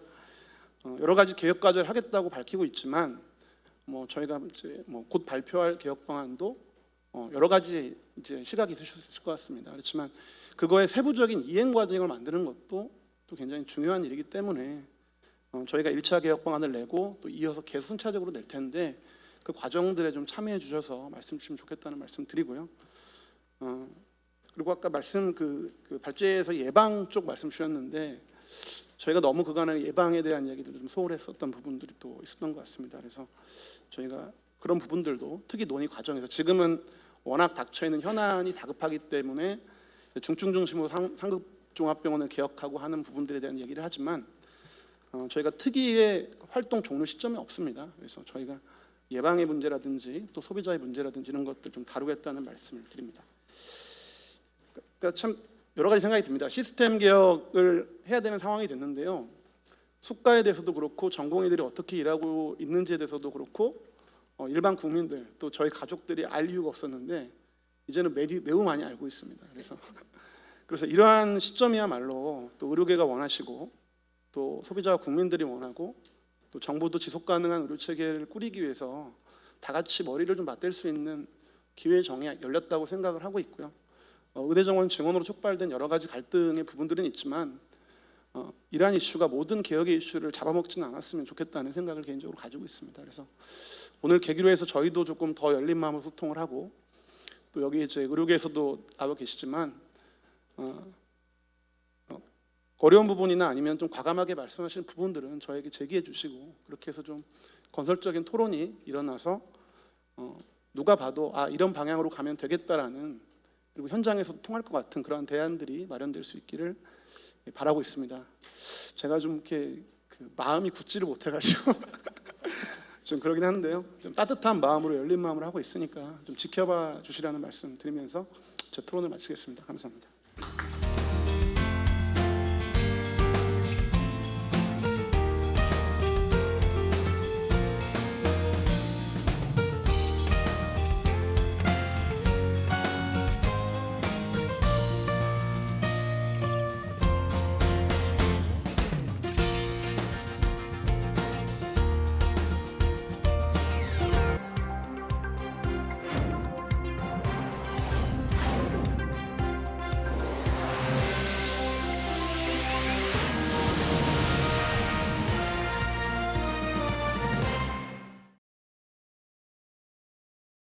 여러 가지 개혁 과제를 하겠다고 밝히고 있지만 뭐 저희가 이제 뭐 곧 발표할 개혁 방안도 여러 가지 이제 시각이 있으실 것 같습니다. 그렇지만 그거의 세부적인 이행 과정을 만드는 것도 또 굉장히 중요한 일이기 때문에 저희가 1차 개혁 방안을 내고 또 이어서 계속 순차적으로 낼 텐데 그 과정들에 좀 참여해 주셔서 말씀 주시면 좋겠다는 말씀 드리고요. 그리고 아까 말씀 그 발제에서 예방 쪽 말씀 주셨는데 저희가 너무 그간의 예방에 대한 얘기들을 좀 소홀했었던 부분들이 또 있었던 것 같습니다. 그래서 저희가 그런 부분들도 특히 논의 과정에서 지금은 워낙 닥쳐 있는 현안이 다급하기 때문에 중증 중심으로 상급 종합병원을 개혁하고 하는 부분들에 대한 얘기를 하지만 저희가 특위의 활동 종료 시점이 없습니다. 그래서 저희가 예방의 문제라든지 또 소비자의 문제라든지 이런 것들 좀 다루겠다는 말씀을 드립니다. 그러니까 참 여러 가지 생각이 듭니다. 시스템 개혁을 해야 되는 상황이 됐는데요. 수가에 대해서도 그렇고 전공의들이 어떻게 일하고 있는지에 대해서도 그렇고 일반 국민들 또 저희 가족들이 알 이유가 없었는데 이제는 매우 많이 알고 있습니다. 그래서 이러한 시점이야말로 또 의료계가 원하시고 또 소비자와 국민들이 원하고 또 정부도 지속 가능한 의료 체계를 꾸리기 위해서 다 같이 머리를 좀 맞댈 수 있는 기회의 정이 열렸다고 생각을 하고 있고요. 의대 정원 증원으로 촉발된 여러 가지 갈등의 부분들은 있지만 이러한 이슈가 모든 개혁의 이슈를 잡아먹지는 않았으면 좋겠다는 생각을 개인적으로 가지고 있습니다. 그래서 오늘 계기로 해서 저희도 조금 더 열린 마음으로 소통을 하고 또 여기 이제 의료계에서도 나와 계시지만 어려운 부분이나 아니면 좀 과감하게 말씀하시는 부분들은 저에게 제기해 주시고 그렇게 해서 좀 건설적인 토론이 일어나서 누가 봐도 이런 방향으로 가면 되겠다라는 그리고 현장에서 통할 것 같은 그러한 대안들이 마련될 수 있기를 바라고 있습니다. 제가 좀 이렇게 마음이 굳지를 못해가지고 좀 그러긴 한데요. 좀 따뜻한 마음으로 열린 마음으로 하고 있으니까 좀 지켜봐 주시라는 말씀 드리면서 제 토론을 마치겠습니다. 감사합니다.